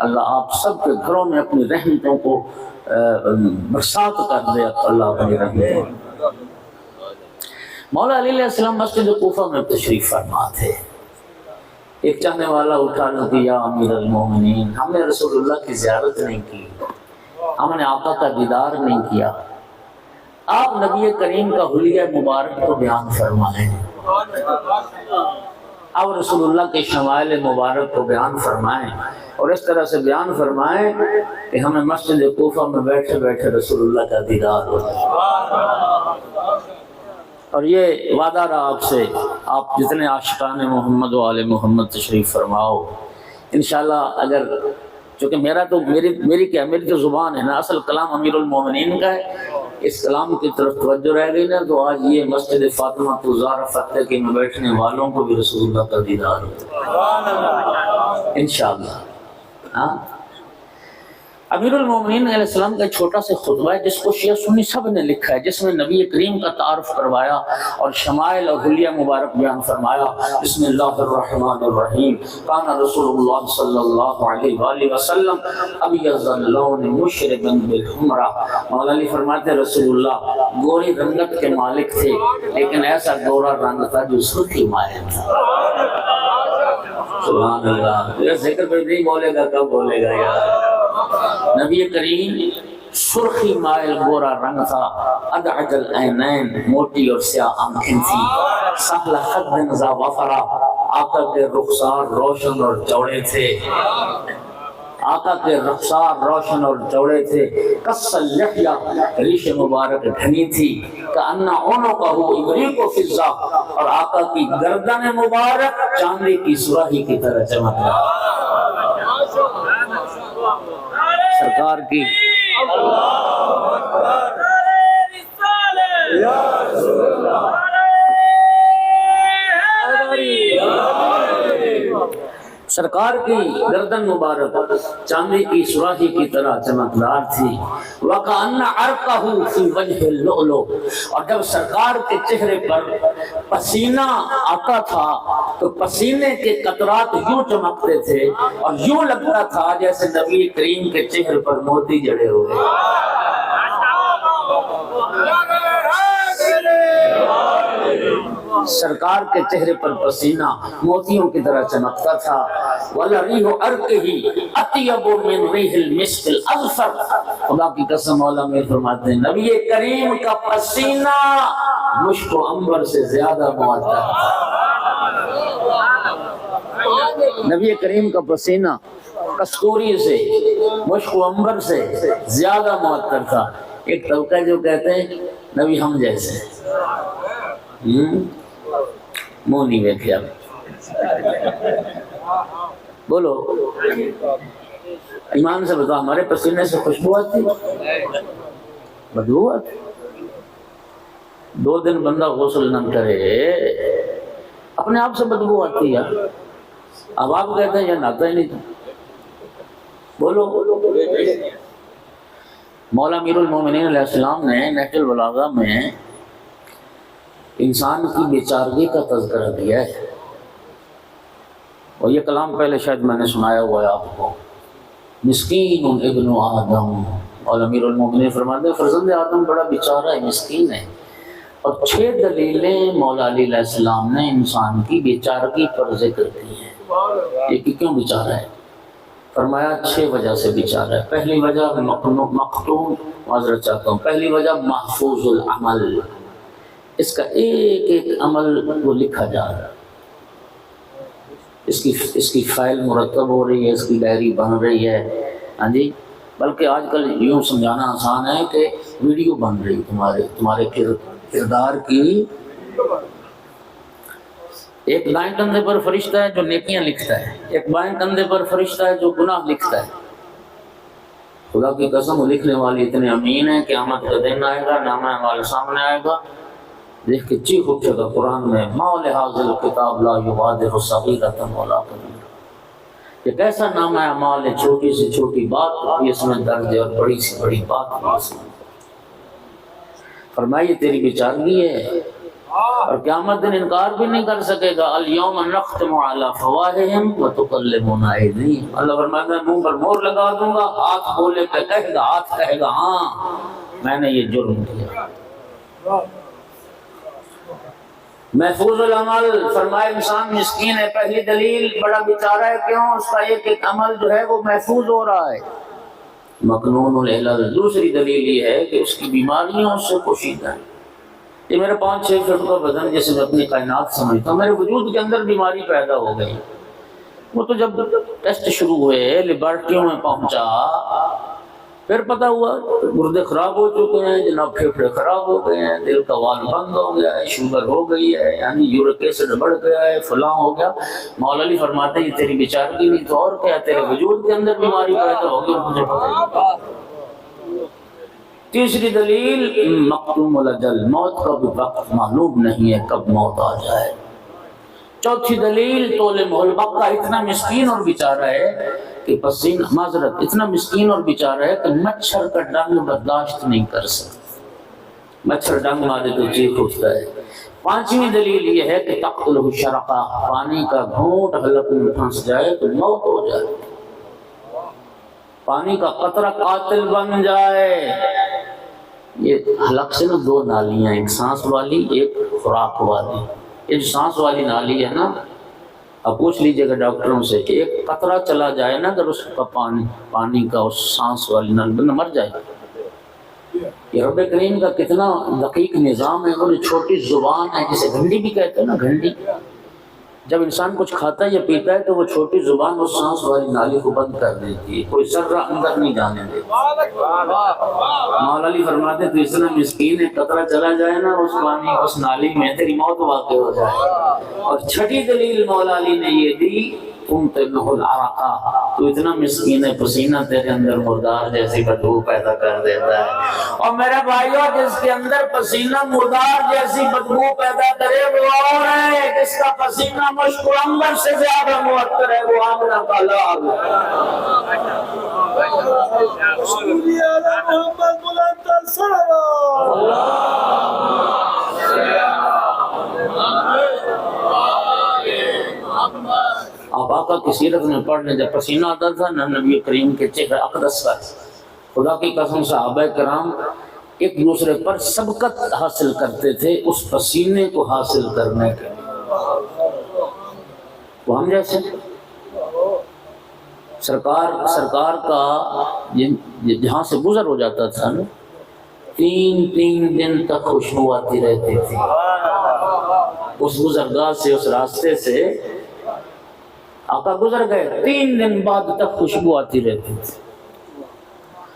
S1: اللہ آپ سب کے گھروں میں اپنی رحمتوں کو برسات کر دے، اللہ اپنی رحمتوں۔ مولا علی علیہ السلام مسجد کوفہ میں تشریف فرما تھے. ایک چاہنے والا اٹھا نہ دیا امیر المومنین، ہم نے رسول اللہ کی زیارت نہیں کی، ہم نے آقا کا دیدار نہیں کیا. آپ نبی کریم کا حلیہ مبارک کو بیان فرمائیں، آپ رسول اللہ کے شمائل مبارک کو بیان فرمائیں، اور اس طرح سے بیان فرمائیں کہ ہمیں مسجد کوفہ میں بیٹھے بیٹھے رسول اللہ کا دیدار ہو جائے. اور یہ وعدہ رہا آپ سے، آپ جتنے عاشقان محمد و آل محمد تشریف فرماؤ انشاءاللہ. اگر چونکہ میری تو زبان ہے نا، اصل کلام امیر المومنین کا ہے، اس کلام کی طرف توجہ رہ گئی نا، تو آج یہ مسجد فاطمہ الزہرا فتح کے میں بیٹھنے والوں کو بھی رسول اللہ کا دیدار ہو انشاءاللہ. ہاں، امیر المومنین علیہ السلام کا چھوٹا سے خطبہ ہے جس کو شیعہ سنی سب نے لکھا ہے، جس میں نبی کریم کا تعارف کروایا اور شمائل اور حلیہ مبارک بیان فرمایا. بسم اللہ الرحمن الرحیم. کان رسول اللہ صلی اللہ علیہ وآلہ وسلم ابیض اللون مشربا بالحمرہ. مولا علی فرماتے رسول اللہ گوری رنگت کے مالک تھے، لیکن ایسا گورا رنگ تھا جو سرخی مائل تھا. سبحان اللہ. یہ ذکر پہ نہیں بولے گا کب بولے گا یار. نبی کریم سرخی مائل گورا رنگ تھا، ادعج العینین موٹی اور سیاہ آنکھیں تھی، سہل خد ذا وفرا آقا کے رخسار روشن اور چوڑے تھے، آقا کے رخسار روشن اور چوڑے تھے. قص اللحیہ ریش مبارک ڈھنی تھی، کأن عنقہ ابریق فضہ، اور آقا کی گردن مبارک چاندی کی سراہی کی طرح چمک رہا. سرکار کی سرکار کی گردن مبارک چاندی کی سراہی کی طرح چمکدار تھی. وَكَأَنَّ عَرْقَهُ فِي وَجْهِ اللُّؤْلُؤُ، اور جب سرکار کے چہرے پر پسینہ آتا تھا تو پسینے کے قطرات یوں چمکتے تھے اور یوں لگتا تھا جیسے نبی کریم کے چہرے پر موتی جڑے ہوئے. سرکار کے چہرے پر پسینہ موتیوں کی طرح چمکتا تھا. وَلَرِيحُ عَرْقِهِ أَطْيَبُ مِنْ رِيحِ الْمِسْكِ الْأَظْفَرِ. خدا کی قسم مولا میر فرماتے ہیں نبی کریم کا پسینہ مشک و عنبر سے زیادہ معطر تھا. نبی کریم کا پسینہ کستوری سے مشک و عنبر سے زیادہ معطر تھا. ایک طبقہ جو کہتے ہیں نبی ہم جیسے منہ نہیں دیکھے. اب بولو ایمان سے بتاؤ، ہمارے پسینے سے خوشبو آتی بدبو آتی؟ 2 دن بندہ غسل نہ کرے اپنے آپ سے بدبو آتی ہے. اب آپ کہتے ہیں یہ ناتا ہی نہیں تھا. بولو. مولا امیر المومنین علیہ السلام نے نہج البلاغہ میں انسان کی بیچارگی کا تذکرہ دیا ہے، اور یہ کلام پہلے شاید میں نے سنایا ہوا ہے آپ کو. مسکین ابن آدم، اور امیر المومنین فرماتے ہیں فرزند آدم بڑا بیچارہ ہے، مسکین ہے. اور 6 دلیلیں مولا علی علیہ السلام نے انسان کی بیچارگی پر ذکر کی ہیں. یہ کہ کیوں بیچارہ ہے؟ فرمایا 6 وجہ سے بیچارہ ہے. پہلی وجہ مختوم، معذرت چاہتا ہوں، پہلی وجہ محفوظ العمل، اس کا ایک ایک عمل وہ لکھا جا رہا ہے، اس کی فائل مرتب ہو رہی ہے، اس کی ڈائری بن رہی ہے. ہاں جی، بلکہ آج کل یوں سمجھانا آسان ہے کہ ویڈیو بن رہی تمہارے کردار کی. ایک دائیں کندھے پر فرشتہ ہے جو نیکیاں لکھتا ہے، ایک بائیں کندھے پر فرشتہ ہے جو گناہ لکھتا ہے. خدا کی قسم وہ لکھنے والے اتنے امین ہیں کہ قیامت کا دن آئے گا، نامہ اعمال سامنے آئے گا، دیکھ کے چیخ اٹھے گا قرآن میں ما لہذا الکتاب لا یغادر صغیرۃ ولا کبیرۃ. یہ کیسا نامہ اعمال ہے، چھوٹی سے چھوٹی بات بھی اس میں درج ہے اور بڑی سے بڑی بات بھی اس میں. فرمائیے تیری بیچارگی ہے اور قیامت دن انکار بھی نہیں کر سکے گا. الیوم نختم علی افواہہم وتکلمنا ایدیہم. اللہ فرماتا ہے منہ پر مہر لگا دوں گا، ہاتھ بولے پہ کہے گا، ہاتھ کہے گا ہاں میں نے یہ جرم کیا. محفوظ العمل، فرمائے انسان مسکین ہے، پہلی دلیل بڑا بیچارہ ہے، کیوں؟ اس کا ایک ایک عمل جو ہے وہ محفوظ ہو رہا ہے۔ مکنون العلل، دوسری دلیل یہ ہے کہ اس کی بیماریاں اس سے پوشیدہ ہیں۔ یہ میرا 5-6 فٹ کا بدن جسے میں اپنی کائنات سمجھتا ہوں، میرے وجود کے اندر بیماری پیدا ہو گئی۔ وہ تو جب ٹیسٹ شروع ہوئے، لیبارٹریوں میں پہنچا، پھر پتہ ہوا گردے خراب ہو چکے ہیں جناب، پھیپھڑے خراب ہو گئے ہیں، دل کا وال بند ہو گیا ہے، شوگر ہو گئی ہے، یعنی یورک ایسڈ بڑھ گیا ہے، فلاں ہو گیا۔ مولا علی فرماتے ہیں یہ تیری بیچارگی نہیں تو اور کیا، تیرے وجود کے اندر بیماری پیدا ہوگی اور مجھے پتہ نہیں۔ تیسری دلیل مقتوم الاجل، موت کا بھی وقت معلوم نہیں ہے کب موت آ جائے۔ چوتھی دلیل طول محلبق کا، اتنا مسکین اور بیچارہ ہے کہ پسینہ، معذرت، اتنا مسکین اور بیچارہ ہے کہ مچھر کا ڈنگ برداشت نہیں کر سکتا، مچھر ڈنگ مارے تو چیخ اٹھتا ہے۔ پانچویں دلیل یہ ہے کہ تقتلہ الشرقہ، پانی کا گھونٹ حلق میں پھنس جائے تو موت ہو جائے، پانی کا قطرہ قاتل بن جائے۔ یہ حلق سے نا 2 نالیاں، ایک سانس والی ایک خوراک والی۔ یہ جو سانس والی نالی ہے نا، اب پوچھ لیجئے گا ڈاکٹروں سے کہ ایک قطرہ چلا جائے نا اگر اس کا پانی کا اس سانس والی نالی بندہ مر جائے۔ یہ رب کریم کا کتنا دقیق نظام ہے۔ وہ چھوٹی زبان ہے جسے گھنڈی بھی کہتے ہیں نا، گھنڈی، جب انسان کچھ کھاتا ہے یا پیتا ہے تو وہ چھوٹی زبان اس سانس والی نالی کو بند کر دیتی ہے، کوئی ذرہ اندر نہیں جانے دیتی۔ مولا علی فرماتے تو اتنا مسکین ہے، قطرہ چلا جائے نا اس پانی اس نالی میں تیری موت واقع ہو جائے۔ اور چھٹی دلیل مولا علی نے یہ دی، تمطرہ العرقہ، تو اتنا مسکین ہے پسینہ تیرے اندر مردار جیسی بدبو پیدا کر دیتا ہے۔ اور میرے بھائیوں، جس کے اندر پسینہ مردار جیسی بدبو پیدا کرے وہ اور ہے جس کا پسینہ مشک و عنبر سے زیادہ معطر ہے، وہ آمنہ کا لال۔ آپ آقا کی سیرت میں پڑھ لیں، جب پسینہ آتا تھا نہ نبی کریم کے چہرے اقدس پر، خدا کی قسم صحابہ کرام ایک دوسرے پر سبقت حاصل کرتے تھے اس پسینے کو حاصل کرنے کے لیے۔ وہ ہم جیسے سرکار کا جہاں سے گزر ہو جاتا تھا نا، 3 دن تک خوشبو آتی رہتی تھی اس گزرگاہ سے، اس راستے سے آقا گزر گئے، 3 دن بعد تک خوشبو آتی رہتی تھی۔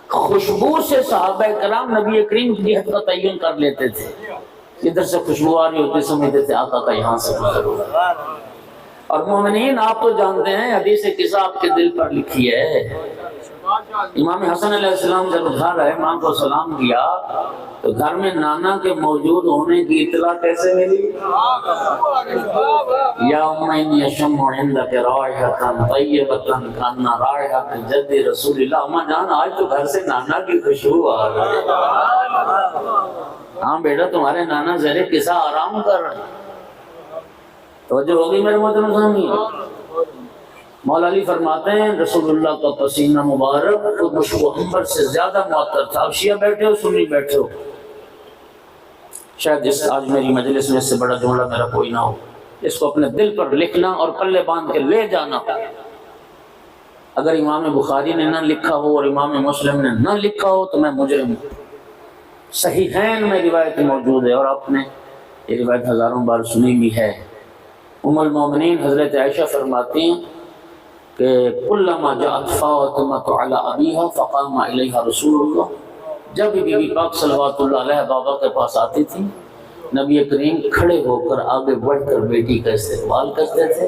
S1: خوشبو سے صحابہ کرام نبی کریم کی جہت کا تعین کر لیتے تھے، ادھر سے خوشبو آ رہی ہوتی سمجھتے تھے آقا کا یہاں سے گزر ہوا۔ اور مومنین، آپ تو جانتے ہیں حدیث قصہ آپ کے دل پر لکھی ہے۔ امام حسن علیہ السلام جب گھر آئے، ماں کو سلام کیا تو گھر میں نانا کے موجود ہونے کی اطلاع کیسے ملی؟ یا ام انی اشم عندک رائحۃ طیبۃ کأن رائحۃ جد رسول اللہ۔ اماں جان، آج تو گھر سے نانا کی خوشبو آ رہی ہے۔ ہاں بیٹا، تمہارے نانا زیر قصہ آرام کر رہے ہیں۔ توجہ ہوگی میرے محترم سامعین؟ مولا علی فرماتے ہیں رسول اللہ کا پسینہ مبارک مشک و عنبر سے زیادہ معطر تھا۔ اب شیعہ بیٹھے ہو، سنی بیٹھے ہو، شاید آج میری مجلس میں اس سے بڑا جملہ میرا کوئی نہ ہو، اس کو اپنے دل پر لکھنا اور پلے باندھ کے لے جانا۔ اگر امام بخاری نے نہ لکھا ہو اور امام مسلم نے نہ لکھا ہو تو میں مجرم ہوں۔ صحیحین میں روایت موجود ہے اور آپ نے یہ روایت ہزاروں بار سنی بھی ہے۔ ام المومنین حضرت عائشہ فرماتی ہیں کہ کلما جاءت فاطمۃ علی ابیہا فقام الیہا رسول اللہ، جب بھی بی بی پاک صلوات اللہ علیہ بابا کے پاس آتی تھی، نبی کریم کھڑے ہو کر آگے بڑھ کر بیٹی کا استقبال کرتے تھے،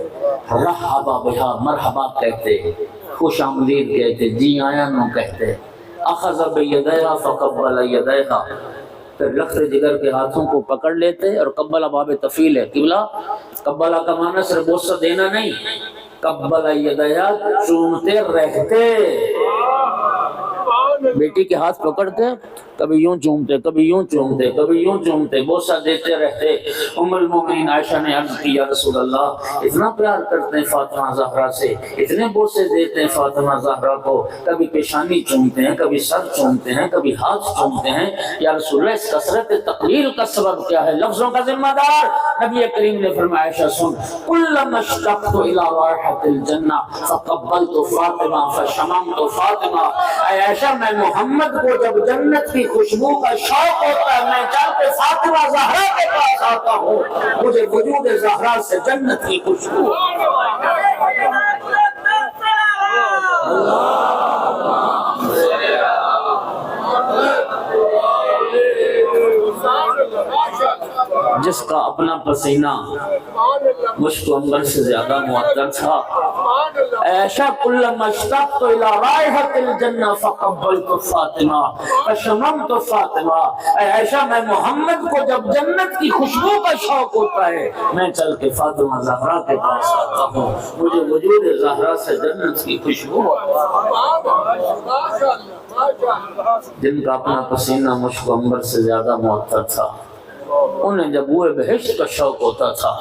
S1: رحبا بہا، مرحبا کہتے، خوش آمدید کہتے، جی آیا نو کہتے، اخذ بیدیہا فقبل یدیہا، پھر رخت جگر کے ہاتھوں کو پکڑ لیتے، اور قبلہ باب تفیل ہے، قبلہ قبلہ کا معنی صرف بوسہ دینا نہیں، قبلہ یدیہا چومتے رہتے۔ بیٹی کے ہاتھ پکڑ کے کبھی یوں چومتے، کبھی یوں چومتے، کبھی یوں چومتے، بوسہ دیتے رہتے۔ ام المومنین عائشہ نے عرض کی یا رسول اللہ اتنا پیار کرتے ہیں فاطمہ زہرا سے، اتنے بوسے دیتے ہیں فاطمہ زہرا کو، کبھی پیشانی چومتے ہیں، کبھی سر چومتے ہیں، کبھی ہاتھ چومتے ہیں، یا رسول اللہ اس کثرت تقلیل کا سبب کیا ہے؟ لفظوں کا ذمہ دار نبی کریم نے فرمایا عائشہ سن، کلما اشتقت الی رائحۃ الجنہ فقبلت فاطمہ فشممت فاطمہ۔ اے عائشہ میں محمد کو جب جنت کی خوشبو کا شوق ہوتا ہے میں چل کے فاطمہ زہرا کے پاس آتا ہوں، مجھے وجود زہرا سے جنت کی خوشبو۔ جس کا اپنا پسینہ مشک و عنبر سے زیادہ معطر تھا، عائشہ کلما اشتقت الی رائحۃ الجنہ فقبلت فاطمہ فشممت فاطمہ۔ اے عائشہ میں محمد کو جب جنت کی خوشبو کا شوق ہوتا ہے میں چل کے فاطمہ زہرا کے پاس آتا ہوں، مجھے وجود زہرا سے جنت کی خوشبو۔ جن کا اپنا پسینہ مشک و عنبر سے زیادہ معطر تھا، انہیں جب وہ بہشت کا شوق ہوتا تھا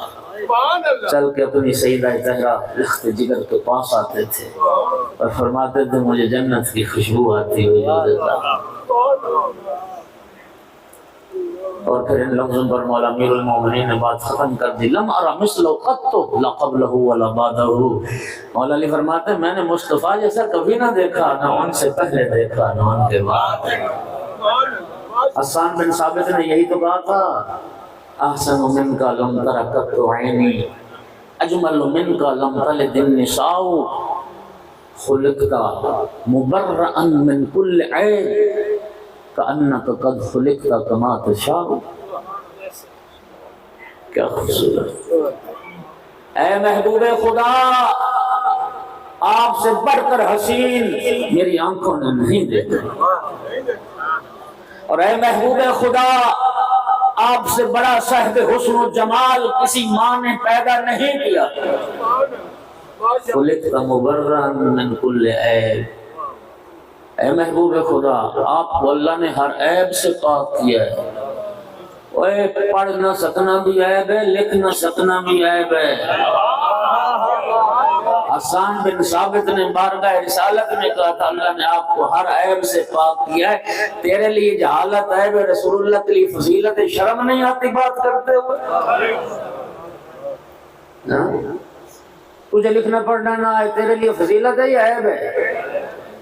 S1: چل کے اپنی سیدہ طاہرہ لخت جگر کے پاس آتے تھے اور فرماتے تھے مجھے جنت کی خوشبو آتی ہوئی۔ اور پھر ان لفظوں پر مولا امیر المومنین نے بات ختم کر دی، لم ارى مثل قط لا قبلہ ولا بعدہ۔ مولا علی فرماتے ہیں میں نے مصطفیٰ جیسا کبھی نہ دیکھا، نہ ان سے پہلے دیکھا نہ ان کے بعد۔ حسان بن ثابت نے یہی تو کہا تھا، احسن منک لم تر قط عینی اجمل منک لم تلد النساء، خلقت مبرئا من کل عیب کأنک قد خلقت کما تشاء۔ کیا خوبصورت! اے محبوب خدا آپ سے بڑھ کر حسین میری آنکھوں نے نہیں دیکھا، اور اے محبوب خدا آپ سے بڑا صاحب حسن و جمال کسی ماں نے پیدا نہیں کیا۔ خلقت مبرئا من کل عیب، اے محبوب خدا آپ کو اللہ نے ہر عیب سے پاک کیا ہے۔ اوے پڑھ نہ سکنا بھی عیب ہے، لکھ نہ سکنا بھی عیب ہے۔ حسان بن ثابت نے بارگاہ رسالت میں کہا تھا اللہ نے آپ کو ہر عیب سے پاک کیا ہے، تیرے لیے جہالت عیب ہے، رسول اللہ کے لیے فضیلت ہے، شرم نہیں آتی بات کرتے ہوئے؟ تجھے لکھنا پڑھنا نہ آئے تیرے لیے فضیلت ہے یا عیب ہے؟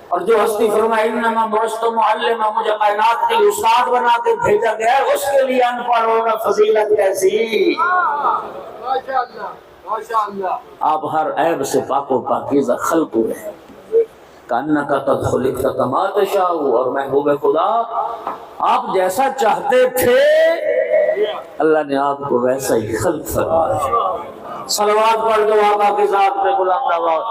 S1: اور جو ہستی فرمائے انما بعثت معلما، مجھے کائنات کے لیے استاد بنا کے بھیجا گیا ہے، اس کے لیے ان پڑھ ہونا فضیلت کیسی؟ آپ ہر عیب سے پاک و پاکیزہ خلق ہوئے ہیں، کأنک قد خلقت کما تشاء۔ اور محبوب خدا آپ جیسا چاہتے تھے اللہ نے آپ کو ویسا ہی خلق فرمایا۔ صلوات پڑھ دو آقا کی ذات پہ بلند آواز۔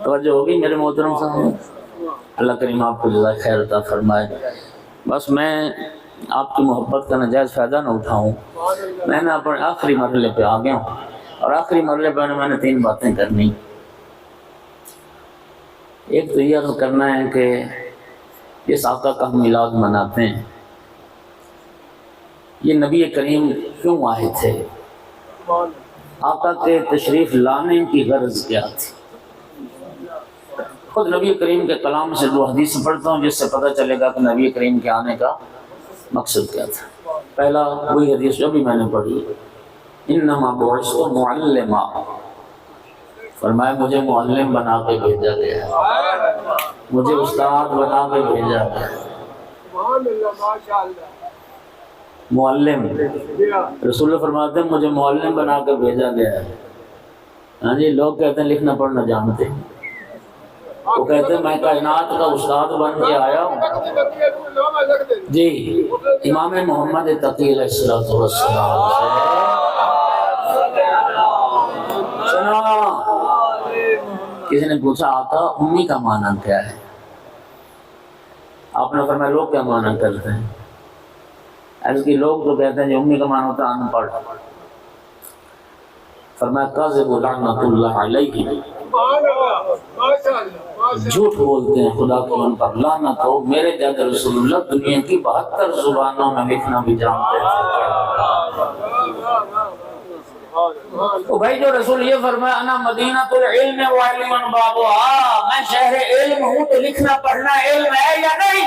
S1: توجہ ہوگی میرے محترم صاحب؟ اللہ کریم آپ کو جزائے خیر عطا فرمائے۔ بس میں آپ کی محبت کا ناجائز فائدہ نہ اٹھاؤں، میں نے اپنے آخری مرحلے پہ آ گیا ہوں، اور آخری مرحلے پہ میں نے 3 باتیں کرنی۔ ایک تو یہ کرنا ہے کہ اس آقا کا ہم میلاد مناتے ہیں، یہ نبی کریم کیوں آئے تھے، آقا کے تشریف لانے کی غرض کیا تھی۔ خود نبی کریم کے کلام سے 2 حدیث پڑھتا ہوں جس سے پتہ چلے گا کہ نبی کریم کے آنے کا مقصد کیا تھا۔ پہلا وہی حدیث جو بھی میں نے پڑھی، انما بعثت معلما، فرمایا مجھے معلم بنا کے بھیجا گیا ہے، مجھے استاد بنا کے بھیجا گیا ہے۔ معلم، رسول اللہ فرماتے ہیں مجھے معلم بنا کے بھیجا گیا ہے۔ ہاں جی، لوگ کہتے ہیں لکھنا پڑھنا جانتے ہیں، وہ کہتے ہیں میں کائنات کا استاد بن کے آیا ہوں۔ جی، امام محمد تقی علیہ السلام سنا، کسی نے پوچھا آقا امی کا معنی کیا ہے؟ آپ نے فرمایا لوگ کیا معنی کرتے ہیں؟ ایسے کہ لوگ تو کہتے ہیں کہ امی کا معنی ہوتا ہے ان پڑھ۔ فرمایا کاذب لعنت اللہ علیہ، جھوٹ بولتے ہیں خدا کی ان پر لعنت ہو۔ میرے جد رسول اللہ دنیا کی 72 زبانوں میں لکھنا بھی جانتے تھے۔ تو بھائی جو رسول یہ فرمایا انا مدینہ العلم وعلم بابها، میں شہر علم ہوں تو لکھنا پڑھنا علم ہے یا نہیں؟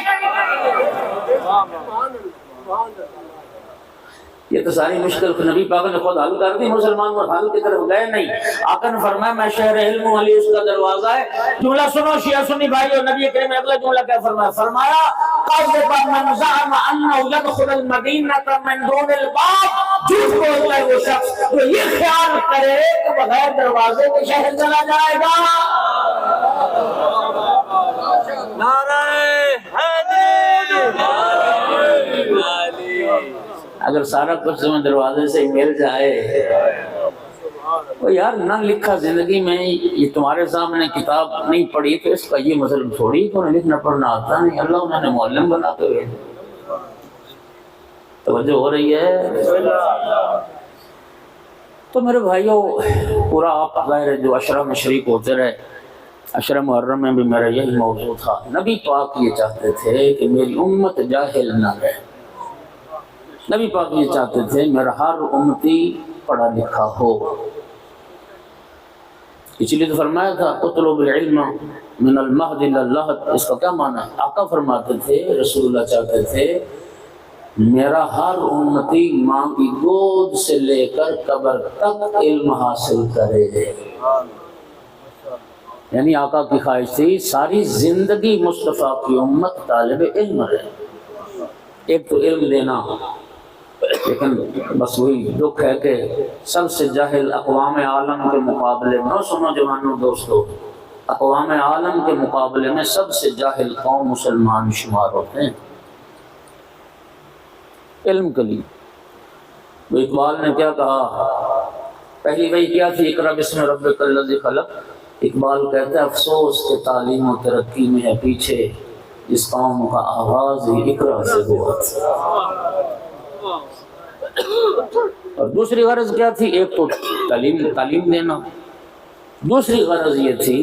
S1: یہ تو ساری مشکل نبی پاک نے خود حل کر دی، مسلمان وہ حل کی طرف گئے نہیں۔ آقا نے فرمایا میں شہر علم ہوں، علی اس کا دروازہ ہے۔ جملہ سنو شیعہ سنی بھائیو، نبی کریم نے اگلا جملہ کیا فرمایا؟ فرمایا قَذَّبَ مَنْ زَعَمَ أَنَّهُ يَدْخُلُ الْمَدِينَةَ مِنْ دُونِ الْبَابِ، جھوٹ بولتا ہے وہ شخص جو یہ خیال کرے کہ بغیر دروازے کے شہر چلا جائے گا۔
S2: نعرہ حیدری،
S1: اگر سارا کچھ تمہیں دروازے سے مل جائے، وہ یار نہ لکھا زندگی میں یہ تمہارے سامنے کتاب نہیں پڑھی تو اس کا یہ مطلب تھوڑی تو انہیں لکھنا پڑھنا آتا نہیں، اللہ انہوں نے معلم بنا کے بھیجا۔ توجہ ہو رہی ہے؟ تو میرے بھائیوں پورا آپ ظاہر جو عشرہ میں شریک ہوتے رہے، عشرہ محرم میں بھی میرا یہی موضوع تھا۔ نبی پاک یہ چاہتے تھے کہ میری امت جاہل نہ رہے، نبی پاک یہ چاہتے تھے میرا ہر امتی پڑھا لکھا ہو۔ اسی لیے تو فرمایا تھا اطلب العلم من المہد الی اللحد، اس کا کیا معنی ہے؟ آقا فرماتے تھے، رسول اللہ چاہتے تھے میرا ہر امتی ماں کی گود سے لے کر قبر تک علم حاصل کرے۔ یعنی آقا کی خواہش تھی ساری زندگی مصطفیٰ کی امت طالب علم رہے۔ ایک تو علم دینا، لیکن بس وہی دکھ ہے کہ سب سے جاہل اقوام عالم کے مقابلے میں، سنو جوانوں دوستو، اقوام عالم کے مقابلے میں سب سے جاہل قوم مسلمان شمار ہوتے ہیں علم کے لیے۔ تو اقبال نے کیا کہا؟ پہلی وحی کیا تھی؟ اقرأ بسم ربک الذی خلق۔ اقبال کہتا ہے افسوس کہ تعلیم و ترقی میں ہے پیچھے اس قوم کا آغاز ہی اقرأ سے ہوا تھا۔ اور دوسری غرض کیا تھی؟ ایک تو تعلیم دینا، دوسری غرض یہ تھی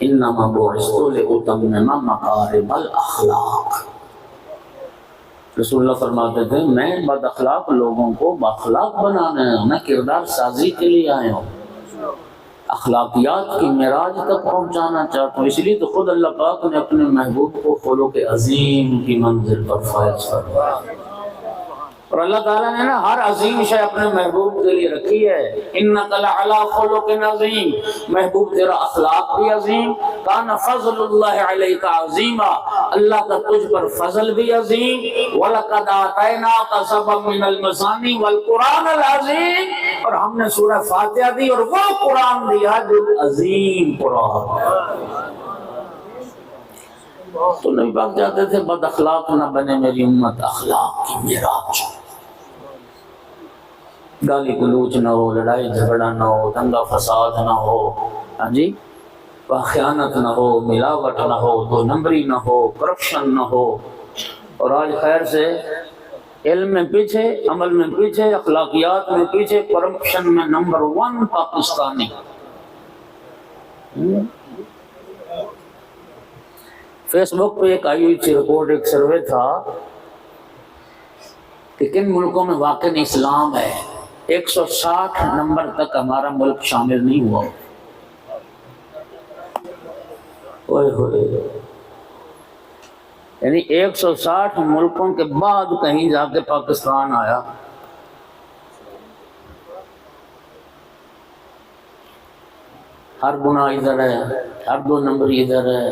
S1: انما بعثت لأتمم مکارم الاخلاق۔ رسول اللہ فرماتے تھے میں بد اخلاق لوگوں کو باخلاق بنانے ہوں، میں کردار سازی کے لیے آیا ہوں، اخلاقیات کی معراج تک پہنچانا چاہتا ہوں۔ اس لیے تو خود اللہ پاک نے اپنے محبوب کو خلق عظیم کی منزل پر فائز فرمایا، اور اللہ تعالیٰ نے نا ہر عظیم شے اپنے محبوب کے لیے رکھی ہے۔ انک لعلی خلق عظیم، محبوب تیرا اخلاق بھی عظیم، کان فضل اللہ علیک عظیما، اللہ کا تجھ پر فضل بھی عظیم، وَلَقَدْ آتَيْنَاكَ سَبْعًا مِنَ الْمَثَانِي وَالْقُرْآنَ الْعَظِيمَ، اور ہم نے سورہ فاتحہ دی اور وہ قرآن دیا جو عظیم قرآن ہے۔ تو نبی پاک چاہتے تھے بد اخلاق نہ بنے میری امت، اخلاق کی معراج، گالی گلوچ نہ ہو، لڑائی جھگڑا نہ ہو، دنگا فساد نہ ہو، ہاں جی، خیانت نہ ہو، ملاوٹ نہ ہو، دو نمبری نہ ہو، کرپشن نہ ہو۔ اور آج خیر سے علم میں پیچھے، عمل میں پیچھے، اخلاقیات میں پیچھے، کرپشن میں نمبر 1 پاکستانی۔ فیس بک پہ ایک آئی ہوئی تھی رپورٹ، ایک سروے تھا کہ کن ملکوں میں واقع اسلام ہے، 160 نمبر تک ہمارا ملک شامل نہیں ہوا۔ یعنی 160 ملکوں کے بعد کہیں جا کے پاکستان آیا۔ ہر گناہ ادھر ہے، ہر 2 نمبر ادھر ہے۔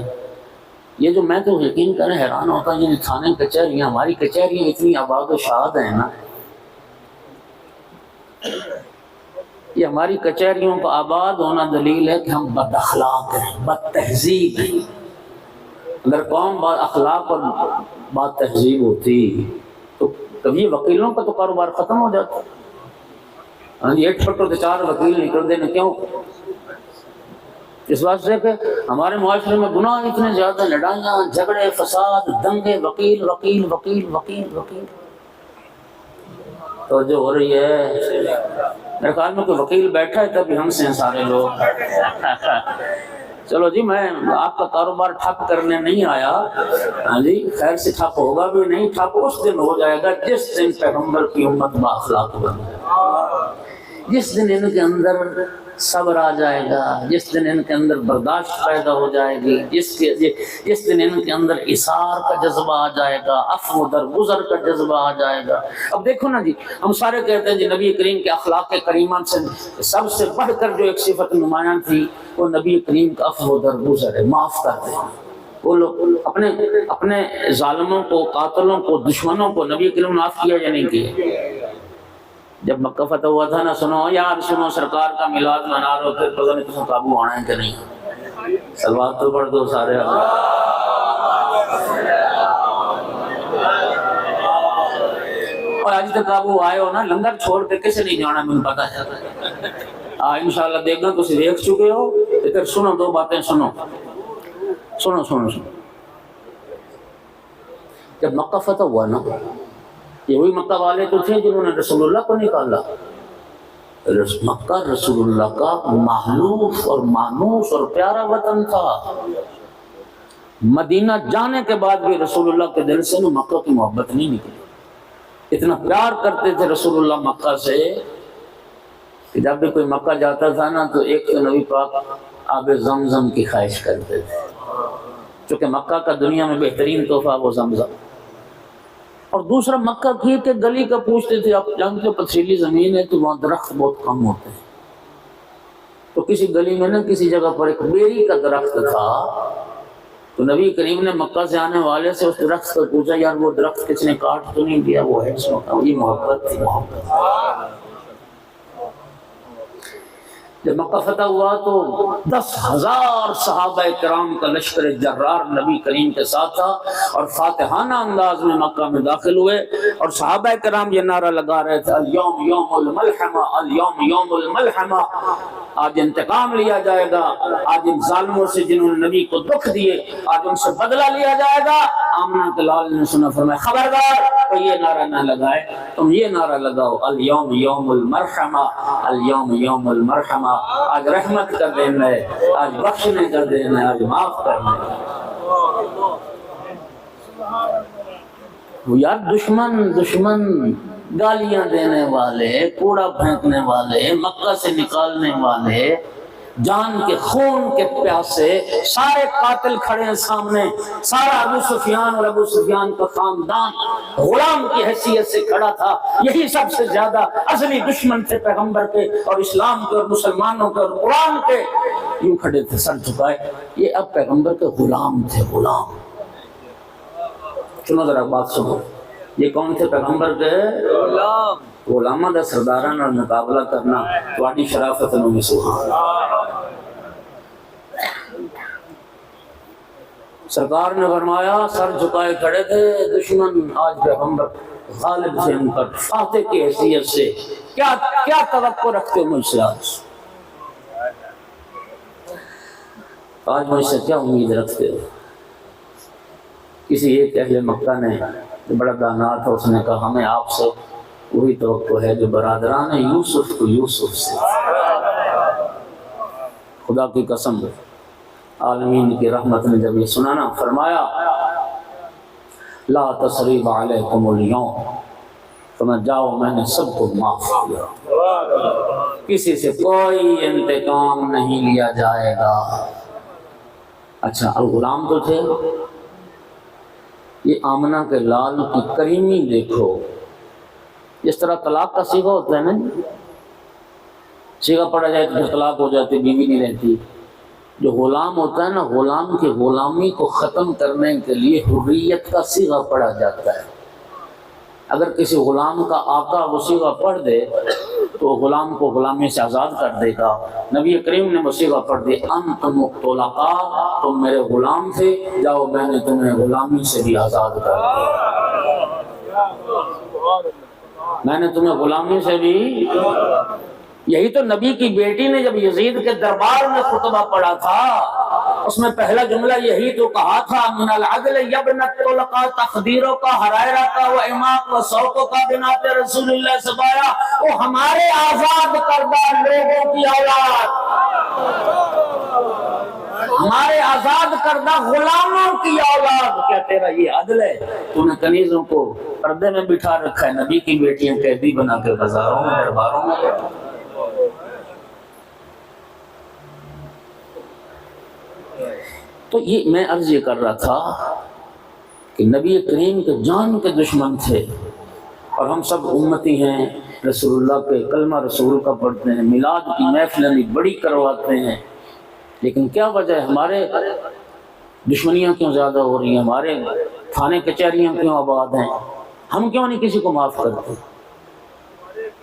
S1: یہ جو میں تو یقین کریں حیران ہوتا ہوں، یہ تھانے کچہریاں، ہماری کچہریاں اتنی آباد و شاد ہیں نا، یہ ہماری کچہریوں کا آباد ہونا دلیل ہے کہ ہم بد اخلاق ہیں، بد تہذیب ہیں۔ اگر قوم با اخلاق اور بد تہذیب ہوتی تو کبھی وکیلوں کا تو کاروبار ختم ہو جاتا۔ ہاں جی، ایک چھوٹے 4 وکیل نکل دینا، کیوں؟ اس واسطے کہ ہمارے معاشرے میں گناہ اتنے زیادہ، لڑائیاں، جھگڑے، فساد، دنگے، وکیل وکیل وکیل وکیل وکیل۔ توجہ ہو رہی ہے؟ میرے خیال میں کوئی وکیل بیٹھا ہے تبھی ہم سے ہیں سارے لوگ چلو جی میں آپ کا کاروبار ٹھپ کرنے نہیں آیا، ہاں جی خیر سے ٹھپ ہوگا بھی نہیں، ٹھپ اس دن ہو جائے گا جس دن پیغمبر کی امت بااخلاق بن جائے، جس دن ان کے اندر صبر آ جائے گا، جس دن ان کے اندر برداشت پیدا ہو جائے گی، جس دن ان کے اندر اثار کا جذبہ آ جائے گا، عفو درگزر کا جذبہ آ جائے گا۔ اب دیکھو نا جی، ہم سارے کہتے ہیں جی نبی کریم کے اخلاق کریمہ سے سب سے بڑھ کر جو ایک صفت نمایاں تھی وہ نبی کریم کا عفو درگزر ہے، معاف کرتے ہیں۔ وہ لوگ اپنے ظالموں کو، قاتلوں کو، دشمنوں کو نبی کریم نے معاف کیا یا نہیں کیا؟ جب مکہ فتح ہوا تھا نا، سنو یار سنو، سرکار کا میلاد منا رہے ہو، پھر پتہ نہیں تمہیں قابو آنا ہے کہ نہیں؟ صلوات تو پڑھ دو سارے۔ اور آج تک قابو آئے ہو نا، لنگر چھوڑ کے کسے نہیں جانا، مجھے پتا ہے انشاءاللہ دیکھنا تو دیکھ چکے ہو، لیکن سنو دو باتیں سنو سنو سنو سنو۔ جب مکہ فتح ہوا نا، یہ وہی مکہ والے تو تھے جنہوں نے رسول اللہ کو نکالا۔ مکہ رسول اللہ کا محلوف اور مانوس اور پیارا وطن تھا۔ مدینہ جانے کے بعد بھی رسول اللہ کے دل سے مکہ کی محبت نہیں نکلی، اتنا پیار کرتے تھے رسول اللہ مکہ سے کہ جب بھی کوئی مکہ جاتا تھا نا تو ایک تو نبی پاک آب زمزم کی خواہش کرتے تھے، چونکہ مکہ کا دنیا میں بہترین تحفہ وہ زمزم، اور دوسرا مکہ کی کہ گلی کا پوچھتے تھے، آپ جانتے ہو پتھریلی زمین ہے تو وہاں درخت بہت کم ہوتے ہیں، تو کسی گلی میں نا کسی جگہ پر ایک بیری کا درخت تھا، تو نبی کریم نے مکہ سے آنے والے سے اس درخت کو پوچھا یار وہ درخت کس نے کاٹ تو نہیں دیا؟ وہ ہے یہ محبت تھی، محبت۔ جب مکہ فتح ہوا تو 10,000 صحابہ کرام کا لشکر جرار نبی کریم کے ساتھ تھا، اور فاتحانہ انداز میں مکہ میں داخل ہوئے، اور صحابہ کرام یہ نعرہ لگا رہے تھے اليوم یوم الملحمہ، اليوم یوم الملحمہ، آج انتقام لیا جائے گا، آج ان ظالموں سے جنہوں نے نبی کو دکھ دیے آج ان سے بدلہ لیا جائے گا۔ آمنہ کے لال نے سنا، فرمایا خبردار کوئی یہ نعرہ نہ لگائے، تم یہ نعرہ لگاؤ اليوم یوم المرحمہ، اليوم یوم المرحمہ، آج رحمت کا دن ہے، آج بخشنے کا دن ہے، آج معاف کرنے کا۔ وہ یار دشمن گالیاں دینے والے، کوڑا پھینکنے والے، مکہ سے نکالنے والے، جان کے خون کے پیاسے، سارے قاتل کھڑے ہیں سامنے، سارا ابو سفیان اور ابو سفیان کا خاندان غلام کی حیثیت سے کھڑا تھا، یہی سب سے زیادہ اصلی دشمن تھے پیغمبر کے اور اسلام کے اور مسلمانوں کے اور قرآن کے، یوں کھڑے تھے سر جھکائے، یہ اب پیغمبر کے غلام تھے، غلام۔ سنو ذرا بات سنو، یہ کون تھے؟ پیغمبر کے غلامہ دا سرداران اور مقابلہ کرنا تواڈی شرافت نو میں سبحان۔ سرکار نے فرمایا سر جھکائے کھڑے تھے دشمن، آج پیغمبر غالب سے ان پر فاتح کی حیثیت سے کیا توقع رکھتے ہو مجھ سے؟ آج مجھ سے کیا امید رکھتے ہو؟ کسی ایک اہل مکہ نے جو بڑا دانا تھا اس نے کہا ہمیں آپ سے وہی توقع ہے جو برادران یوسف کو یوسف سے۔ خدا کی قسم عالمین کی رحمت نے جب یہ سنانا فرمایا لا تثریب علیکم اليوم، تو میں جاؤ میں نے سب کو معاف کیا، کسی سے کوئی انتقام نہیں لیا جائے گا۔ اچھا اب غلام تو تھے، یہ آمنہ کے لال کی کریمی دیکھو، جس طرح طلاق کا صیغہ ہوتا ہے نا، صیغہ پڑا جائے تو طلاق ہو جاتی، بیوی نہیں رہتی، جو غلام ہوتا ہے نا، غلام کی غلامی کو ختم کرنے کے لیے حریت کا صیغہ پڑھا جاتا ہے۔ اگر کسی غلام کا آقا وہ صیغہ پڑھ دے تو غلام کو غلامی سے آزاد کر دے گا۔ نبی کریم نے وہ صیغہ پڑھ دی انتم طلقاء، تم میرے غلام تھے، جاؤ میں نے تمہیں غلامی سے بھی آزاد کر دیا، میں نے تمہیں غلامی سے بھی۔ یہی تو نبی کی بیٹی نے جب یزید کے دربار میں خطبہ پڑھا تھا، اس میں پہلا جملہ یہی تو کہا تھا من العدل یبنت طلقا تقدیروں کا حرائرہ کا و اماق و سوقوں کا بنات رسول اللہ سبایا وہ ہمارے آزاد کردہ لوگوں کی اولاد، ہمارے آزاد کردہ غلاموں کی اولاد، کیا تیرا یہ عدل ہے؟ تو نے کنیزوں کو پردے میں بٹھا رکھا ہے، نبی کی بیٹیاں قیدی بنا کے بازاروں میں درباروں میں۔ تو یہ میں عرض یہ کر رہا تھا کہ نبی کریم کے جان کے دشمن تھے، اور ہم سب امتی ہیں، رسول اللہ کے کلمہ رسول کا پڑھتے ہیں، میلاد کی محفلیں بھی بڑی کرواتے ہیں، لیکن کیا وجہ ہے؟ ہمارے دشمنیاں کیوں زیادہ ہو رہی ہیں؟ ہمارے تھانے کچہریاں کیوں آباد ہیں؟ ہم کیوں نہیں کسی کو معاف کرتے؟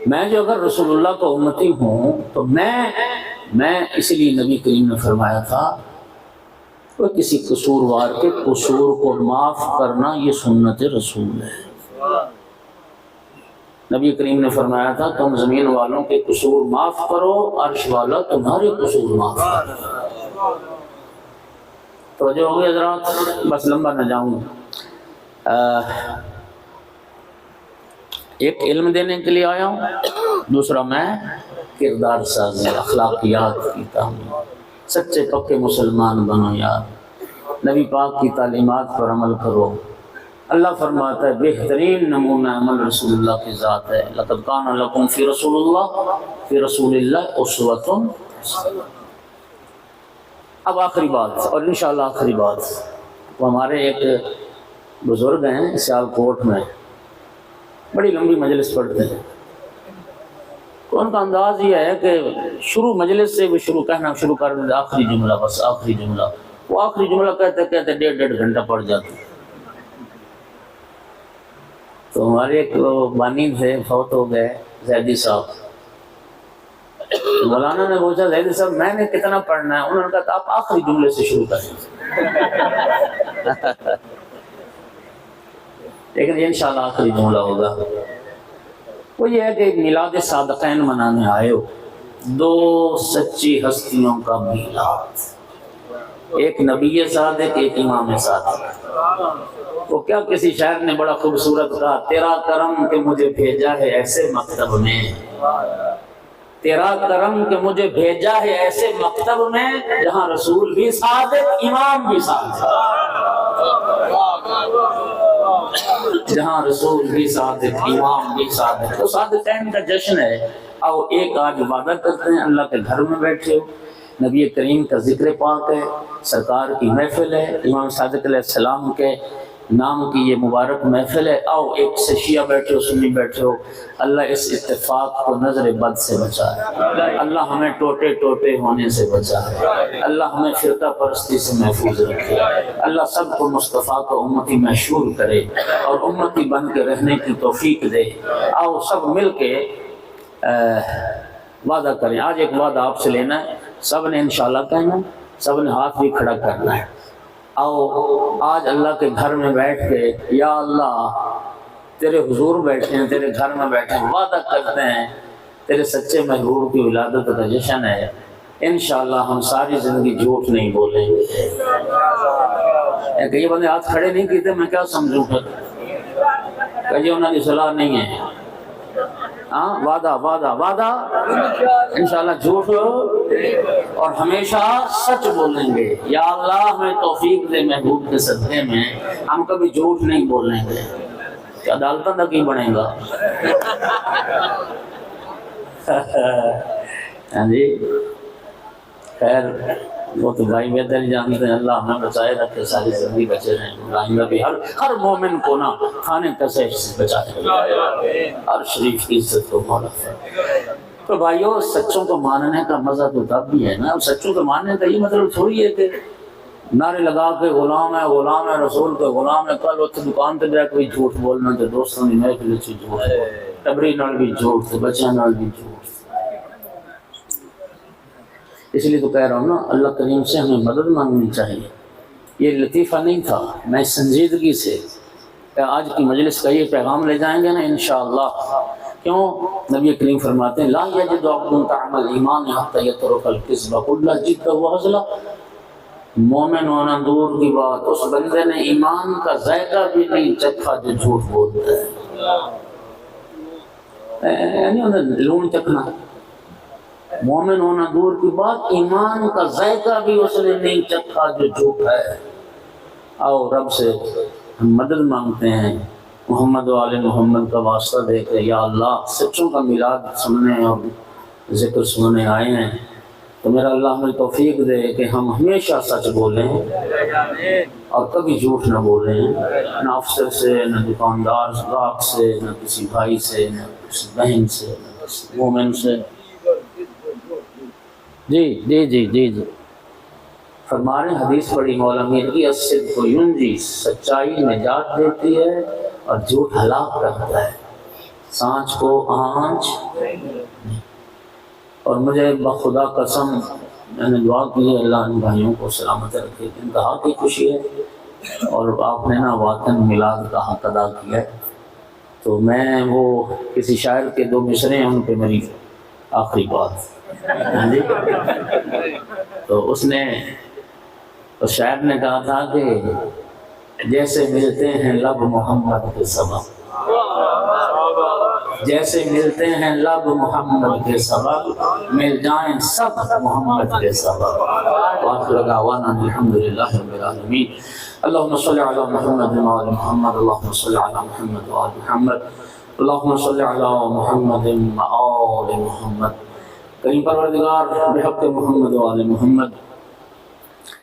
S1: میں جو اگر رسول اللہ کا امتی ہوں تو میں اسی لیے نبی کریم نے فرمایا تھا کہ کسی قصوروار کے قصور کو معاف کرنا یہ سنت رسول ہے۔ نبی کریم نے فرمایا تھا تم زمین والوں کے قصور معاف کرو، عرش والا تمہارے قصور معاف کرو۔ توجہ ہو گئی حضرات، بس لمبا نہ جاؤں۔ ایک علم دینے کے لیے آیا ہوں، دوسرا میں کردار سازی اخلاقیات کی تعمیر، سچے پکے مسلمان بنو یار، نبی پاک کی تعلیمات پر عمل کرو۔ اللہ فرماتا ہے بہترین نمونہ عمل رسول اللہ کی ذات ہے، لقد کان لکم فی رسول اللہ اسوۃ۔ اب آخری بات، اور انشاءاللہ آخری بات، وہ ہمارے ایک بزرگ ہیں سیالکوٹ میں، بڑی لمبی مجلس پڑھتے ہیں، تو ان کا انداز یہ ہے کہ شروع مجلس سے وہ کہنا شروع کر دیں آخری جملہ، بس آخری جملہ، وہ آخری جملہ کہتے کہتے 1.5 گھنٹہ پڑھ جاتے ہیں۔ تو ہمارے ایک بانی تھے، فوت ہو گئے، زیدی صاحب۔ مولانا نے پوچھا زیدی صاحب میں نے کتنا پڑھنا ہے؟ انہوں نے کہا آپ آخری جملے سے شروع کریں، لیکن انشاءاللہ آخری جملہ ہوگا۔ وہ یہ ہے کہ میلاد صادقین منانے آئے ہو، دو سچی ہستیوں کا میلاد، ایک نبی صادق ایک امام صادق۔ تو کیا کسی شاعر نے بڑا خوبصورت کہا، تیرا کرم کہ مجھے بھیجا ہے ایسے مکتب میں، تیرا کرم کہ مجھے بھیجا ہے ایسے مکتب میں جہاں رسول بھی صادق امام بھی صادق، جہاں رسول بھی صادق امام بھی صادق۔ تو صادقین کا جشن ہے۔ آؤ ایک آج وعدہ کرتے ہیں، اللہ کے گھر میں بیٹھے ہو، نبی کریم کا ذکر پاک ہے، سرکار کی محفل ہے، امام صادق علیہ السلام کے نام کی یہ مبارک محفل ہے، آؤ ایک سے شیعہ بیٹھے ہو سنی بیٹھے ہو، اللہ اس اتفاق کو نظر بد سے بچائے، اللہ ہمیں ٹوٹے ٹوٹے ہونے سے بچائے، اللہ ہمیں فرقہ پرستی سے محفوظ رکھے، اللہ سب کو مصطفیٰ کا امتی مشہور کرے اور امتی بن کے رہنے کی توفیق دے۔ آؤ سب مل کے وعدہ کریں، آج ایک وعدہ آپ سے لینا ہے، سب نے انشاءاللہ کہنا، سب نے ہاتھ بھی کھڑا کرنا ہے۔ آؤ آج اللہ کے گھر میں بیٹھ کے یا اللہ تیرے حضور بیٹھے ہیں، تیرے گھر میں بیٹھے ہیں، وعدہ کرتے ہیں تیرے سچے محبوب کی ولادت کا جشن ہے، انشاءاللہ ہم ساری زندگی جھوٹ نہیں بولیں گے۔ کئی بندے ہاتھ کھڑے نہیں کیتے، میں کیا سمجھوں پھر کہ یہ انہوں کی صلاح نہیں ہے۔ ہاں وعدہ وعدہ وعدہ، انشاءاللہ جھوٹ اور ہمیشہ سچ بولیں گے۔ یا اللہ ہمیں توفیق دے محبوب کے صدقے میں ہم کبھی جھوٹ نہیں بولیں گے۔ کیا عدالتوں تک ہی بنے گا؟ ہاں جی خیر، وہ تو بھائی بہتر جانتے ہیں، اللہ ہمیں بچائے رکھے، ساری زندگی بچے رہیں، آئندہ بھی ہر مومن کو نا کھانے کسے سے بچائے، ہر شریف کی عزت کو مولا۔ تو بھائیو سچوں کو ماننے کا مزہ تو تب بھی ہے نا، سچوں کو ماننے کا یہ مطلب تھوڑی ہے کہ نعرے لگا کے غلام ہے رسول کے غلام ہے، کل اتنے دکان پہ جا کوئی جھوٹ بولنا، تو دوستوں کی محفل سے جھوٹ، ٹبری نال بھی جھوٹ، بچیاں نال بھی جھوٹ۔ اس لیے تو کہہ رہا ہوں نا، اللہ کریم سے ہمیں مدد مانگنی چاہیے۔ یہ لطیفہ نہیں تھا، میں سنجیدگی سے آج کی مجلس کا یہ پیغام لے جائیں گے نا انشاءاللہ۔ کیوں؟ نبی کریم فرماتے ہیں لا یجد عبد طعم الایمان حتی یترک الکذب کل جد وہزلہ، مومن ہونا دور کی بات، اس بندے نے ایمان کا ذائقہ بھی نہیں چکھا جو جھوٹ بولتا ہے، یعنی انہیں لون چکھنا۔ مومن ہونا دور کی بات، ایمان کا ذائقہ بھی اس نے نہیں چکھا جو جھوٹ ہے۔ آؤ رب سے ہم مدد مانگتے ہیں، محمد و آل محمد کا واسطہ دے کے، یا اللہ سچوں کا میلاد سننے اور ذکر سننے آئے ہیں تو میرا اللہ ہمیں توفیق دے کہ ہم ہمیشہ سچ بولیں اور کبھی جھوٹ نہ بولیں، نہ افسر سے، نہ دکاندار گاہک سے، نہ کسی بھائی سے، نہ کسی بہن سے، نہ کسی مومن سے۔ جی جی جی جی جی فرما رہے ہیں، حدیث پڑھی مولا میر کی، الصدق ینجی، سچائی نجات دیتی ہے اور جھوٹ ہلاک کرتا ہے، سانچ کو آنچ۔ اور مجھے بخدا قسم میں نے دعا کی ہے اللہ ان بھائیوں کو سلامت رکھے، انتہا کی خوشی ہے اور آپ نے نا واطن میلاد کا حق ادا کیا ہے۔ تو میں وہ کسی شاعر کے دو مصرے ہیں ان پہ میری آخری بات، ہاں جی، تو اس شاعر نے کہا تھا کہ جیسے ملتے ہیں لب محمد کے سبب، جیسے ملتے ہیں لب محمد کے سبب، مل جائیں سب محمد کے سبب۔ وآخر دعوانا الحمدللہ رب العالمین۔ اللہم صلی علی محمد و آل محمد، اللہم صلی علی محمد و آل محمد، اللہم صلی علی محمد و آل محمد۔ کریم پروردگار بحق محمد و آل محمد